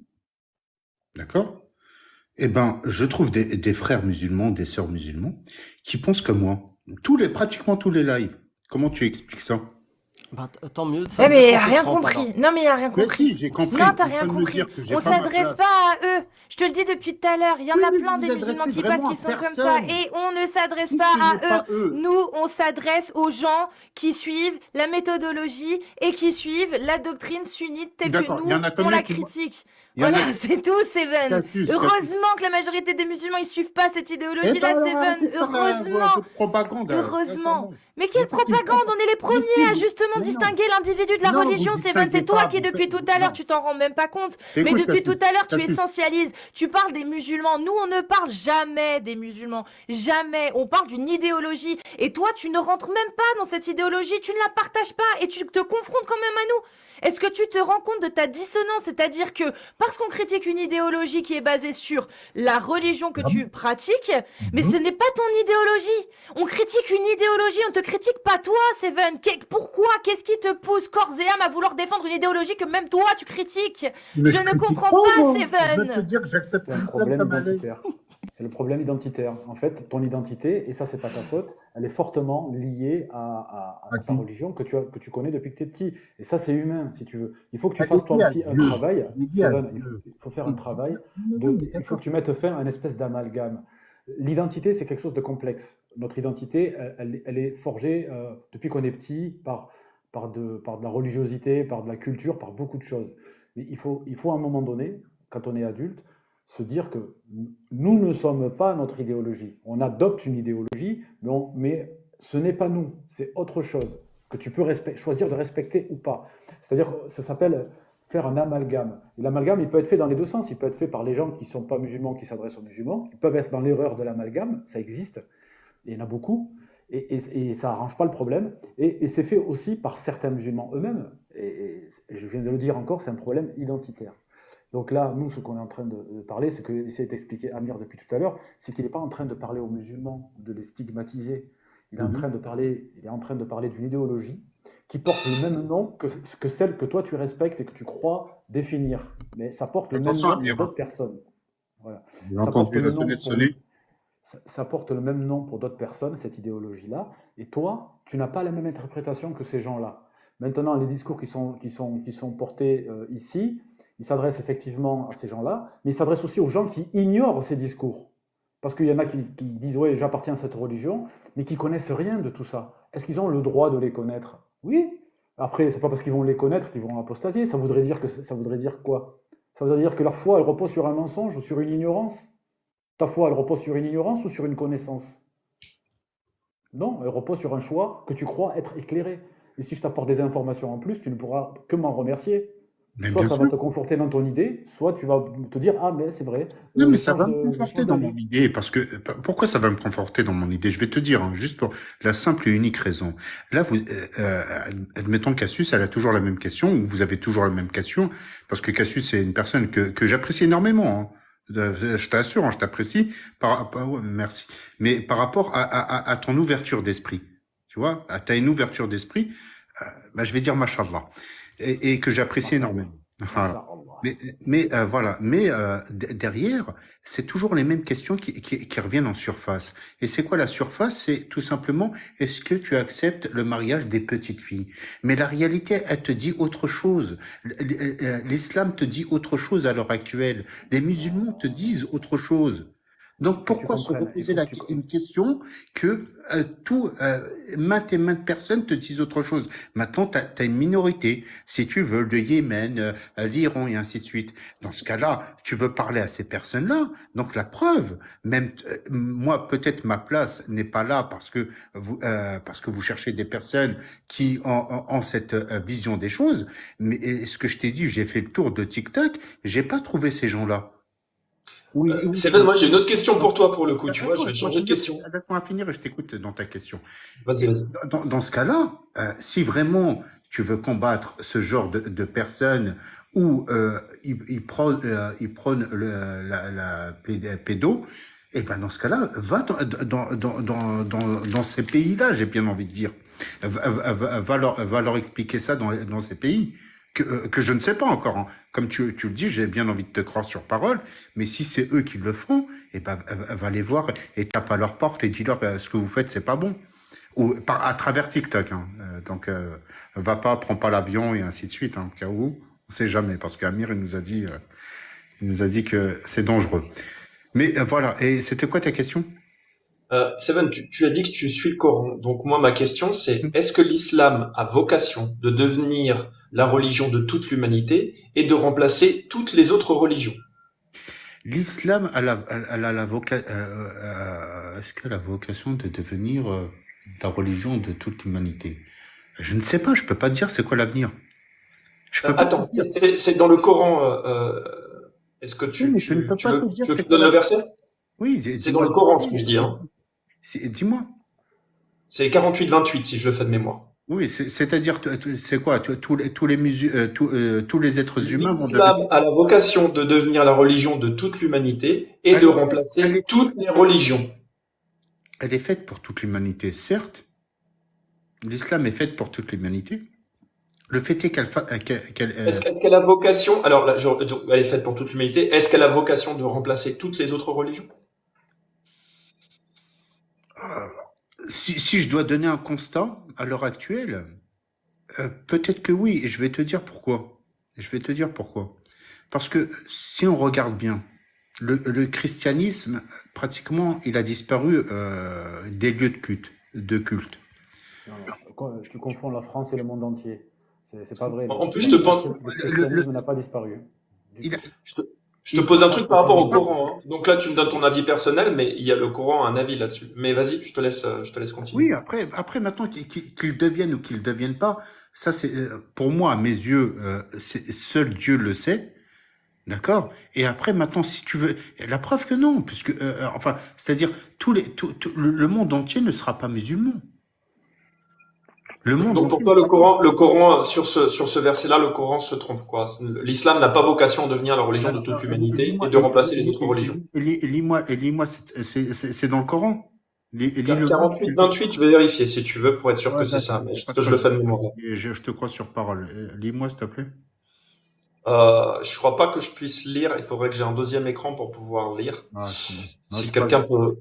d'accord? Eh ben, je trouve des frères musulmans, des sœurs musulmans, qui pensent comme moi. Pratiquement tous les lives. Comment tu expliques ça? Bah, tant mieux. Eh mais il a on se rien trompe, compris. alors. Non mais il a rien Mais compris. si, j'ai compris. Non, t'as Vous rien pouvez me compris. dire que j'ai On pas ma s'adresse place. pas à eux. Je te le dis depuis tout à l'heure. Il y en Oui, a mais plein vous des vous musulmans adressez qui passent vraiment qui à sont comme ça. personne. Et on ne s'adresse Si pas ce à n'est pas eux. eux. Nous, on s'adresse aux gens qui suivent la méthodologie et qui suivent la doctrine sunnite telle que D'accord. nous, Il y en a on combien la qui... critique. Il Il y en a Voilà, c'est tout, Seven. Cassius, Cassius. Heureusement que la majorité des musulmans, ils suivent pas cette Eh idéologie-là, ben alors, Seven. arrêtez de faire Heureusement. votre propagande, Heureusement. sincèrement. Mais quelle Mais parce qu'ils propagande? font- On est les Mais premiers si, à vous- justement mais non. distinguer l'individu de la Non, vous religion, Seven. distinguez C'est toi pas, qui, vous depuis faites- tout à l'heure, non. tu t'en rends même pas compte. Mais Écoute, depuis Cassius, tout à l'heure, tu Cassius. essentialises. Tu parles des musulmans. Nous, on ne parle jamais des musulmans. Jamais. On parle d'une idéologie. Et toi, tu ne rentres même pas dans cette idéologie. Tu ne la partages pas. Et tu te confrontes quand même à nous. Est-ce que tu te rends compte de ta dissonance? C'est-à-dire que parce qu'on critique une idéologie qui est basée sur la religion que tu pratiques, mais ce n'est pas ton idéologie. On critique une idéologie, on te critique pas toi, Seven. Pourquoi? Qu'est-ce qui te pousse corps et âme à vouloir défendre une idéologie que même toi tu critiques? Mais Je ne critique comprends pas, pas, moi. Je vais te Seven. dire que j'accepte C'est un l'islam problème comme elle est. identitaire. C'est le problème identitaire. En fait, ton identité, et ça, c'est pas ta faute, elle est fortement liée à À ta qui? religion que tu connais depuis que tu es petit. Et ça, c'est humain, si tu veux. Il faut que tu Elle fasses est toi liée à aussi un Dieu. travail. Elle est liée à Seven, Dieu. il faut faire un travail. Non, De, non, mais il faut d'accord. que tu mettes fin à une espèce d'amalgame. L'identité, c'est quelque chose de complexe. Notre identité, elle est forgée depuis qu'on est petit par de la religiosité, par de la culture, par beaucoup de choses. Mais il faut à un moment donné, quand on est adulte, se dire que nous ne sommes pas notre idéologie. On adopte une idéologie, mais ce n'est pas nous, c'est autre chose que tu peux choisir de respecter ou pas. C'est-à-dire que ça s'appelle faire un amalgame. Et l'amalgame, il peut être fait dans les deux sens. Il peut être fait par les gens qui ne sont pas musulmans, qui s'adressent aux musulmans. Ils peuvent être dans l'erreur de l'amalgame, ça existe, et il y en a beaucoup, et ça n'arrange pas le problème. Et c'est fait aussi par certains musulmans eux-mêmes. Et je viens de le dire encore, c'est un problème identitaire. Donc là, nous, ce qu'on est en train de parler, ce que essaie d'expliquer Amir depuis tout à l'heure, c'est qu'il n'est pas en train de parler aux musulmans, de les stigmatiser. Il est en train de parler d'une idéologie qui porte le même nom que celle que toi tu respectes et que tu crois définir. Mais ça porte le même Attention, nom pour Amir. d'autres personnes. Voilà. J'ai Ça porte entendu le la nom sonnette pour sonner. ça porte le même nom pour d'autres personnes, cette idéologie-là, et toi, tu n'as pas la même interprétation que ces gens-là. Maintenant, les discours qui sont portés ici, ils s'adressent effectivement à ces gens-là, mais ils s'adressent aussi aux gens qui ignorent ces discours. Parce qu'il y en a qui disent « ouais, j'appartiens à cette religion », mais qui connaissent rien de tout ça. Est-ce qu'ils ont le droit de les connaître? Oui. Après, c'est pas parce qu'ils vont les connaître qu'ils vont apostasier. Ça voudrait dire quoi? Ça voudrait dire que leur foi, elle repose sur un mensonge ou sur une ignorance? Ta foi, elle repose sur une ignorance ou sur une connaissance? Non, elle repose sur un choix que tu crois être éclairé. Et si je t'apporte des informations en plus, tu ne pourras que m'en remercier. Mais Soit bien ça sûr. va te conforter dans ton idée, soit tu vas te dire « Ah, mais c'est vrai, Non, mais je ça va change me je conforter change dans mon d'avis. idée, parce que pourquoi ça va me conforter dans mon idée? Je vais te dire, hein, juste pour la simple et unique raison. Là, admettons Cassius, elle a toujours la même question, ou vous avez toujours la même question, parce que Cassius est une personne que j'apprécie énormément. Hein. Je t'assure, hein, je t'apprécie. Ouais, merci. Mais par rapport à ton ouverture d'esprit, tu vois, t'as une ouverture d'esprit, bah, je vais dire machallah, et que j'apprécie énormément. Voilà. Voilà. Mais derrière, c'est toujours les mêmes questions qui reviennent en surface. Et c'est quoi la surface? C'est tout simplement, est-ce que tu acceptes le mariage des petites filles? Mais la réalité, elle te dit autre chose. L'islam te dit autre chose à l'heure actuelle. Les musulmans te disent autre chose. Donc Que tu pourquoi se comprennes, il reposer faut que tu... une question que maintes et maintes personnes te disent autre chose? Maintenant, tu as une minorité, si tu veux, le Yémen, l'Iran et ainsi de suite. Dans ce cas-là, tu veux parler à ces personnes-là. Donc la preuve, même moi, peut-être ma place n'est pas là parce que vous cherchez des personnes qui ont cette vision des choses. Mais ce que je t'ai dit, j'ai fait le tour de TikTok, j'ai pas trouvé ces gens-là. Oui, Stéphane, moi j'ai une autre question pour toi pour le coup, tu vois, je vais changer de question. Laisse-moi finir et je t'écoute dans ta question. Vas-y, vas-y. Dans ce cas-là, si vraiment tu veux combattre ce genre de personnes où ils prônent la pédo, et ben dans ce cas-là, va dans ces pays-là, j'ai bien envie de dire. Va leur expliquer ça dans ces pays. Que je ne sais pas encore. Hein. Comme tu le dis, j'ai bien envie de te croire sur parole, mais si c'est eux qui le font, eh ben, va les voir et tape à leur porte et dis-leur ce que vous faites, c'est pas bon. Ou à travers TikTok. Hein. Donc, prends pas l'avion et ainsi de suite. Hein, au cas où, on sait jamais, parce qu'Amir, il nous a dit que c'est dangereux. Mais voilà. Et c'était quoi ta question? Seven, tu as dit que tu suis le Coran. Donc moi, ma question, c'est est-ce que l'islam a vocation de devenir la religion de toute l'humanité et de remplacer toutes les autres religions? L'islam est-ce qu'elle a vocation de devenir la religion de toute l'humanité? Je ne sais pas, je peux pas te dire c'est quoi l'avenir. Je peux pas te Attends, dire. c'est dans le Coran. Est-ce que Oui, mais je ne peux tu pas veux, te dire tu veux que c'est je te quoi donne le l'avenir. verset? Oui, C'est dans le Coran ce que je dis, hein. Dis-moi. C'est 48-28 si je le fais de mémoire. Oui, c'est-à-dire, c'est quoi? Tous les êtres humains vont devenir. L'islam a la vocation de devenir la religion de toute l'humanité et de remplacer toutes les religions. Elle est faite pour toute l'humanité, certes. L'islam est faite pour toute l'humanité. Le fait est Est-ce qu'elle a vocation, alors là, elle est faite pour toute l'humanité, est-ce qu'elle a vocation de remplacer toutes les autres religions? si je dois donner un constat à l'heure actuelle, peut-être que oui, et je vais te dire pourquoi. Parce que si on regarde bien, le christianisme, pratiquement, il a disparu des lieux de culte. Non, tu confonds la France et le monde entier. C'est pas vrai. En plus, je te pense. Le christianisme n'a pas disparu. Je te pose un truc par rapport au Coran, hein. Donc là, tu me donnes ton avis personnel, mais il y a le Coran a un avis là-dessus. Mais vas-y, je te laisse continuer. Oui, après maintenant, qu'ils deviennent ou qu'ils ne deviennent pas, ça c'est pour moi, à mes yeux, seul Dieu le sait. D'accord? Et après, maintenant, si tu veux, la preuve que non, puisque, enfin, c'est-à-dire, le monde entier ne sera pas musulman. Donc pour toi, le Coran, sur ce verset-là, le Coran se trompe, quoi. L'islam n'a pas vocation à devenir la religion de toute l'humanité et de remplacer les autres religions. Lis-moi, c'est dans le Coran. 48-28, je vais vérifier si tu veux pour être sûr que c'est ça, mais je le fais de mémoire. Je te crois sur parole. Lis-moi, s'il te plaît. Je crois pas que je puisse lire. Il faudrait que j'ai un deuxième écran pour pouvoir lire. Si quelqu'un peut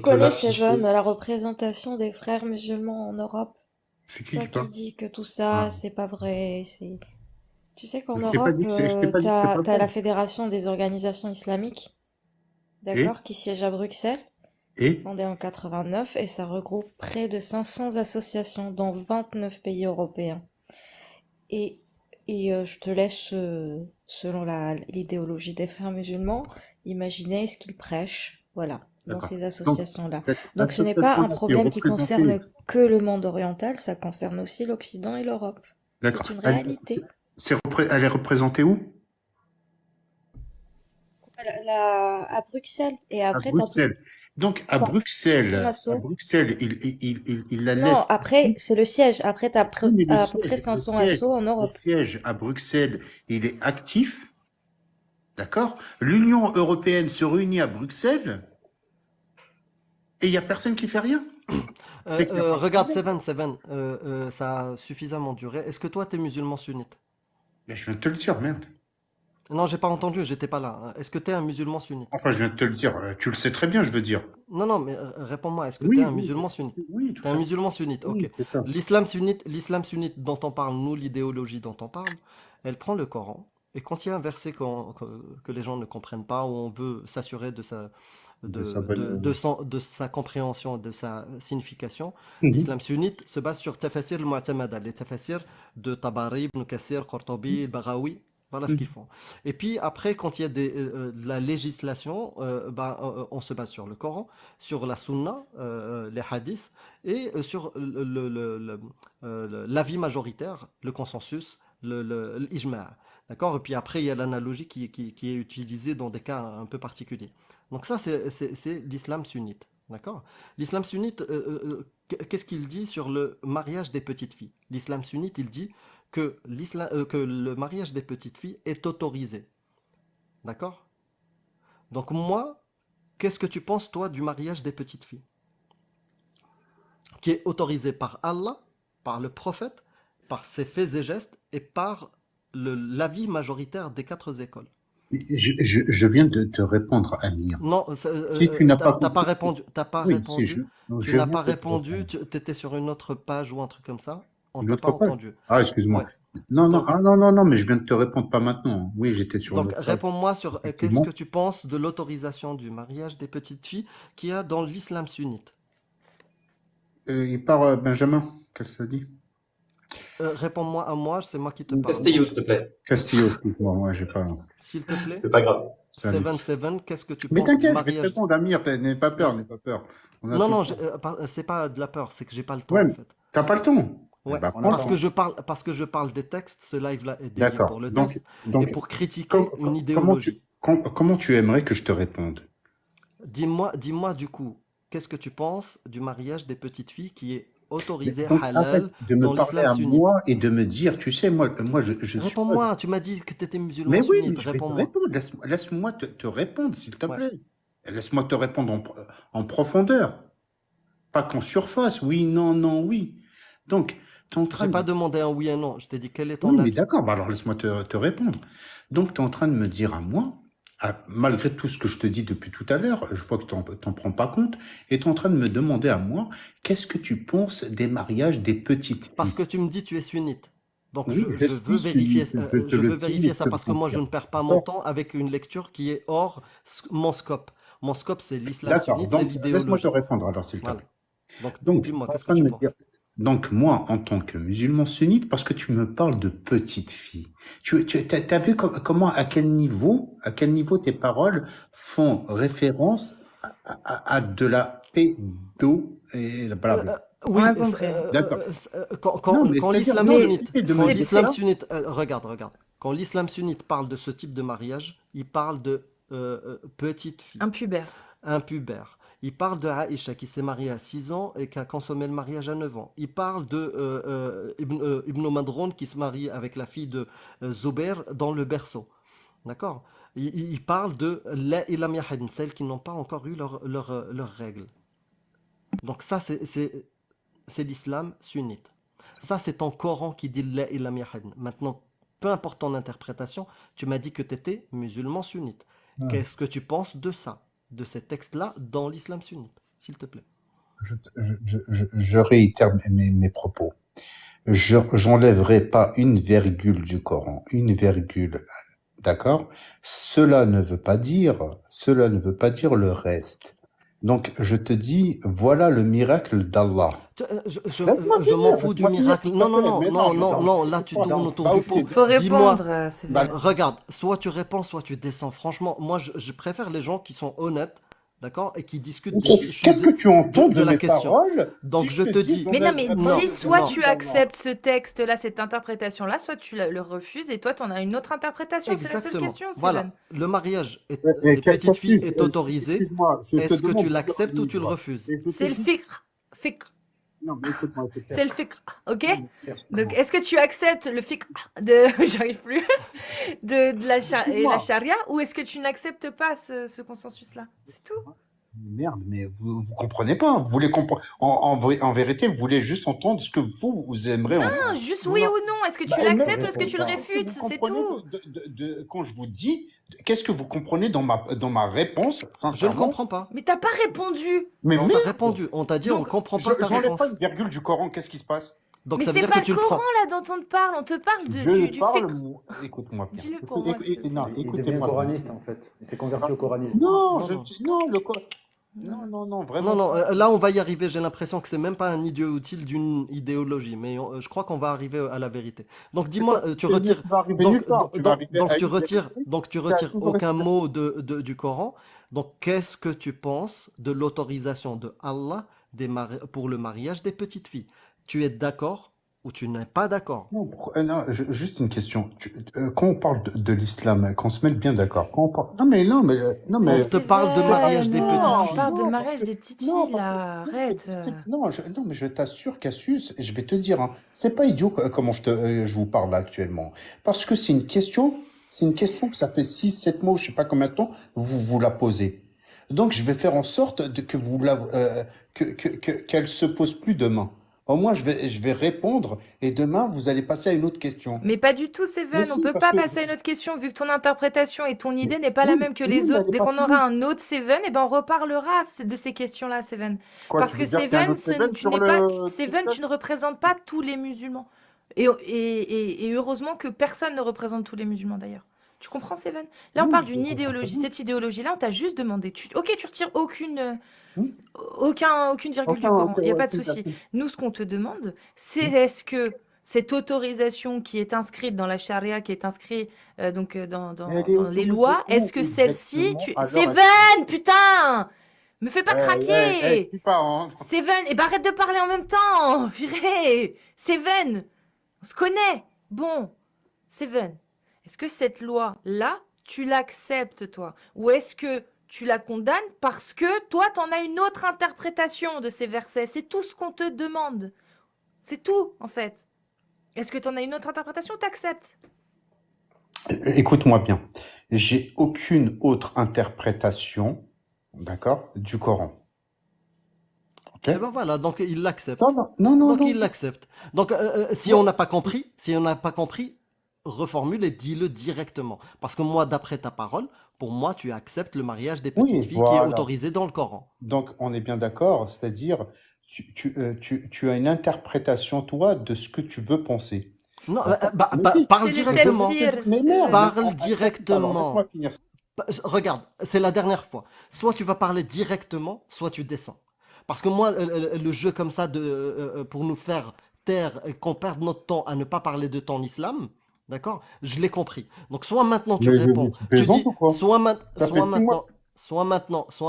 Connaissez l'afficher. la représentation des frères musulmans en Europe? C'est qui Toi qui qui parle? dis que tout ça, c'est pas vrai. Tu sais qu'en Je t'ai pas Europe, dit que c'est pas t'as vrai. la Fédération des organisations islamiques, d'accord, qui siège à Bruxelles, fondée en 89, et ça regroupe près de 500 associations dans 29 pays européens. Et je te laisse, selon l'idéologie des frères musulmans, imaginer ce qu'ils prêchent, voilà, dans ces associations-là. Donc ce n'est pas un problème qui concerne que le monde oriental, ça concerne aussi l'Occident et l'Europe. C'est une réalité. Elle est représentée où? À Bruxelles. Et après, à Bruxelles. Donc à Bruxelles, il la laisse. Non, après, c'est le siège. Après, t'as à peu près 500 assos en Europe. Le siège à Bruxelles, il est actif. D'accord? L'Union européenne se réunit à Bruxelles et il n'y a personne qui fait rien. Regarde, Seven, ça a suffisamment duré. Est-ce que toi, tu es musulman sunnite? Mais je viens de te le dire, merde. Non, j'ai pas entendu, j'étais pas là. Est-ce que tu es un musulman sunnite? Enfin, je viens de te le dire. Tu le sais très bien, je veux dire. Non, mais réponds-moi. Est-ce que tu es un musulman sunnite? Oui, tu es un musulman sunnite, ok. L'islam sunnite dont on parle, nous, l'idéologie dont on parle, elle prend le Coran. Et quand il y a un verset que les gens ne comprennent pas, où on veut s'assurer de sa compréhension, de sa signification, l'islam sunnite se base sur tafasir al-mu'tamada, les tafasirs de Tabari, Ibn Kathir, Qurtubi, Baghawi. Voilà ce qu'ils font. Et puis après, quand il y a de la législation, on se base sur le Coran, sur la Sunna, les hadiths, et sur l'avis majoritaire, le consensus, l'ijma'. D'accord? Et puis après, il y a l'analogie qui est utilisée dans des cas un peu particuliers. Donc ça, c'est l'islam sunnite. D'accord? L'islam sunnite, qu'est-ce qu'il dit sur le mariage des petites filles? L'islam sunnite, il dit que le mariage des petites filles est autorisé. D'accord? Donc moi, qu'est-ce que tu penses, toi, du mariage des petites filles? Qui est autorisé par Allah, par le prophète, par ses faits et gestes, et par l'avis majoritaire des 4 écoles. Je viens de te répondre, Amir. Non, si tu n'as pas répondu. Tu n'as pas répondu, tu étais sur une autre page ou un truc comme ça. On t'a pas entendu. Ah, excuse-moi. Ouais. Non, non, Donc, non, mais je viens de te répondre pas maintenant. Oui, j'étais sur donc l'autre page, réponds-moi sur qu'est-ce effectivement. que tu penses de l'autorisation du mariage des petites filles qu'il y a dans l'islam sunnite. Il part, Benjamin, qu'est-ce que ça dit? Réponds-moi à moi, c'est moi qui te parle. Castillo, s'il te plaît. Castillo, excuse-moi, moi, j'ai pas... S'il te plaît. C'est pas grave. Salut. Seven, qu'est-ce que tu Mais penses du t'inquiète, je vais te mariage? répondre, Amir, n'aie pas peur, Non, n'aie pas peur. On a non, tout non, le temps. c'est pas de la peur, c'est que j'ai pas le temps Ouais, en mais fait. t'as pas le temps. Eh Ouais, ben, On a prends le le temps. temps. parce que je parle des textes, ce live-là est dédié D'accord. pour le Donc, texte et donc, pour critiquer com- une com- idéologie. comment tu aimerais que je te réponde? Dis-moi du coup, qu'est-ce que tu penses du mariage des petites filles qui est autorisé Donc, arrête halal de me dans parler l'islam à sunnite? moi et de me dire, tu sais, moi, je suis pas... Réponds-moi, tu m'as dit que tu étais musulman Mais oui, sunnite, mais je vais te réponds-moi. répondre. Laisse-moi te répondre, s'il te Ouais. plaît. Laisse-moi te répondre en profondeur, pas qu'en surface. Oui, non, non, oui. Donc, tu es en train J'ai de... pas demandé un oui et un non, je t'ai dit quel est ton Oui, mais avis. d'accord, bah alors laisse-moi te répondre. Donc, tu es en train de me dire à moi, malgré tout ce que je te dis depuis tout à l'heure, je vois que tu n'en prends pas compte, et tu es en train de me demander à moi, qu'est-ce que tu penses des mariages des petites filles? Parce que tu me dis tu es sunnite. Donc Oui, je veux vérifier, sunnite, je te je le veux dis, vérifier je ça te parce le que moi je confirme. ne perds pas mon temps avec une lecture qui est hors mon scope. Mon scope c'est l'islam D'accord, sunnite, c'est donc laisse-moi te l'idéologie. répondre alors, s'il te Voilà. plaît. Donc Donc, tu dis-moi, es en qu'est-ce que train de tu me penses? dire. Donc, moi, en tant que musulman sunnite, parce que tu me parles de petites filles, t'as vu comment, à quel niveau tes paroles font référence à de la pédo et la blabla. On Oui, a compris. D'accord. quand Non, mais c'est-à-dire, l'islam non, sunnite, arrêtez de me quand dire l'islam ça. sunnite, regarde, quand l'islam sunnite parle de ce type de mariage, il parle de petites filles, Un pubère. impubères. Il parle de Aïcha qui s'est mariée à 6 ans et qui a consommé le mariage à 9 ans. Il parle de Ibn Madroun qui se marie avec la fille de Zubair dans le berceau. D'accord? Il parle de La Ilam Yahid, celles qui n'ont pas encore eu leurs règles. Donc ça, c'est l'islam sunnite. Ça, c'est ton Coran qui dit La Ilam Yahid. Maintenant, peu importe ton interprétation, tu m'as dit que tu étais musulman sunnite. Ouais. Qu'est-ce que tu penses de ça, de ces textes-là dans l'islam sunnite, s'il te plaît? Je réitère mes propos. J'enlèverai pas une virgule du Coran, une virgule. D'accord? Cela ne veut pas dire le reste. Donc, je te dis, voilà le miracle d'Allah. Je Laisse-moi m'en finir, fous du laisse-moi finir, miracle. s'il te Non, non, plaît. non, Mais non, non, non, non, là tu non, tournes non, autour pas du ok. pot. Faut Dis-moi, répondre, c'est Bah, vrai. regarde, soit tu réponds, soit tu descends. Franchement, moi je préfère les gens qui sont honnêtes, d'accord, et qui discutent ok. des Qu'est-ce choses que tu entends de de la mes question. paroles Donc si je te dis, Mais non, mais non, dis, soit non, tu acceptes ce texte-là, cette interprétation-là, soit tu le refuses et toi, tu en as une autre interprétation. C'est la seule exactement. question, Voilà, Seven. le mariage Mais des petites filles Cassius, est autorisé. excuse-moi, je te Est-ce que demande tu de lire l'acceptes le ou tu le livre. refuses? Et je te C'est le dis, fiqh. Fiqh. non, mais écoute-moi, écoute-moi. C'est le fiqh, ok? Non, mais Donc, excuse-moi. est-ce que tu acceptes le fiqh de, j'arrive plus, de la, et la Excuse-moi. charia, ou est-ce que tu n'acceptes pas ce consensus-là? C'est tout. Merde, mais vous comprenez pas. Vous voulez en vérité, vous voulez juste entendre ce que vous aimerez Non, entendre. juste oui Non. ou non. Est-ce que Bah, tu non, l'acceptes ou est-ce que tu le réponds pas. réfutes? vous C'est comprenez tout. quand je vous dis, qu'est-ce que vous comprenez dans ma réponse, Je ne sincèrement? comprends pas. Mais t'as pas répondu. Mais On t'a merde, répondu, on t'a dit on ne Donc, comprend pas ta j'enlève réponse. pas une virgule du Coran, qu'est-ce qui se passe? Donc mais ça veut c'est dire pas que tu le le prends. Coran là dont on te parle. On te parle Je du parle, fiqh. écoute-moi bien. Dis-le pour moi, s'il te plaît. Non, Il devient écoutez-moi bien. coraniste en fait. Il s'est converti au coranisme. Non, Non, non. le Coran. Non, Non, vraiment non, pas. là on va y arriver. J'ai l'impression que c'est même pas un idiot utile d'une idéologie, mais je crois qu'on va arriver à la vérité. Donc dis-moi, tu retires, Tu vas arriver nulle part. Tu vas arriver à une vérité. donc tu C'est à retires toujours aucun rester. mot du Coran. Donc qu'est-ce que tu penses de l'autorisation de Allah pour le mariage des petites filles? Tu es d'accord ou tu n'es pas d'accord? Non, juste une question. Quand on parle de l'islam, qu'on se mette bien d'accord. Quand on parle... Non, mais, On Mais te c'est parle de vrai, mariage des non, petites on filles. parle de Non, mariage parce des que- petites non, filles parce là. que- Arrête. non, mais je t'assure, Cassius, je vais te dire, hein, c'est pas idiot comment je vous parle là actuellement. Parce que c'est une question que ça fait 6, 7 mots, je sais pas combien de temps, vous la posez. Donc, je vais faire en sorte que qu'elle se pose plus demain. Au moins, je vais répondre et demain, vous allez passer à une autre question. Mais pas du tout, Seven. Mais On si, peut parce pas que- passer à une autre question vu que ton interprétation et ton idée n'est pas la oui, même que oui, les mais autres. elle est Dès pas qu'on finie. aura un autre Seven, eh ben on reparlera de ces questions-là, Seven. Quoi, Parce tu que veux dire qu'il y a un Seven, autre Seven tu sur n'es le pas, Seven, TikTok? tu ne représentes pas tous les musulmans. Et heureusement que personne ne représente tous les musulmans d'ailleurs. Tu comprends, Seven? Là, on parle d'une idéologie. Cette idéologie-là, on t'a juste demandé. Ok, tu retires aucune virgule du Coran. Il n'y a pas de souci. Nous, ce qu'on te demande, c'est est-ce que cette autorisation qui est inscrite dans la charia, qui est inscrite dans les lois, est-ce que celle-ci... Seven, putain! Me fais pas craquer! Seven, et bah arrête de parler en même temps! Purée! Seven! On se connaît! Bon, Seven, est-ce que cette loi-là, tu l'acceptes, toi? Ou est-ce que tu la condamnes parce que toi, t'en as une autre interprétation de ces versets? C'est tout ce qu'on te demande. C'est tout, en fait. Est-ce que t'en as une autre interprétation ou t'acceptes? Écoute-moi bien. J'ai aucune autre interprétation, d'accord, du Coran. Ok? Et ben voilà, donc il l'accepte. Non. Donc il l'accepte. Donc si on n'a pas compris, reformule et dis-le directement. Parce que moi, d'après ta parole, pour moi, tu acceptes le mariage des petites filles qui est autorisé dans le Coran. Donc on est bien d'accord, c'est-à-dire tu as une interprétation, toi, de ce que tu veux penser. Non, Mais parle C'est le directement. tafsir. Mais merde, Parle alors, directement. laisse-moi finir. Regarde, c'est la dernière fois. Soit tu vas parler directement, soit tu descends. Parce que moi, le jeu comme ça, pour nous faire taire et qu'on perde notre temps à ne pas parler de ton islam, d'accord? Je l'ai compris. Donc soit maintenant tu réponds, tu tu plaisantes dis, ou quoi? Ça fait 6 mois. soit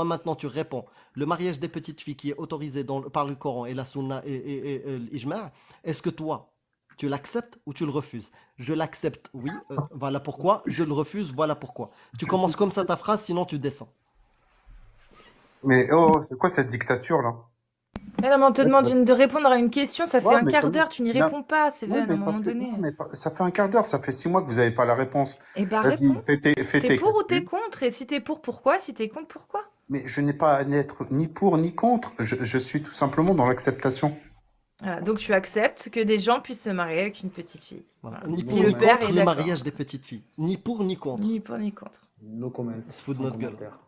maintenant tu réponds, le mariage des petites filles qui est autorisé par le Coran et la Sunna et l'Ijma', est-ce que toi, tu l'acceptes ou tu le refuses? Je l'accepte, oui, voilà pourquoi. Je le refuse, voilà pourquoi. Tu commences comme ça ta phrase, sinon tu descends. Mais c'est quoi cette dictature-là? Mais non, mais on te demande de répondre à une question, ça fait Ouais, un mais quart comme- d'heure, tu n'y Non. réponds pas, Ouais, Seven, à mais un moment parce que- donné. non, mais ça fait un quart d'heure, ça fait 6 mois que vous n'avez pas la réponse. Eh ben Vas-y, réponds. fais tes T'es pour ou t'es calculs. contre? Et si t'es pour, pourquoi? Si t'es contre, pourquoi? Mais je n'ai pas à n'être ni pour ni contre. Je suis tout simplement dans l'acceptation. Voilà, donc tu acceptes que des gens puissent se marier avec une petite fille. Voilà. Voilà. Ni Si pour le ni père contre est le d'accord. mariage des petites filles. Ni pour ni contre. Ni pour ni contre. No comment. Se fout de notre gueule. Commentaire.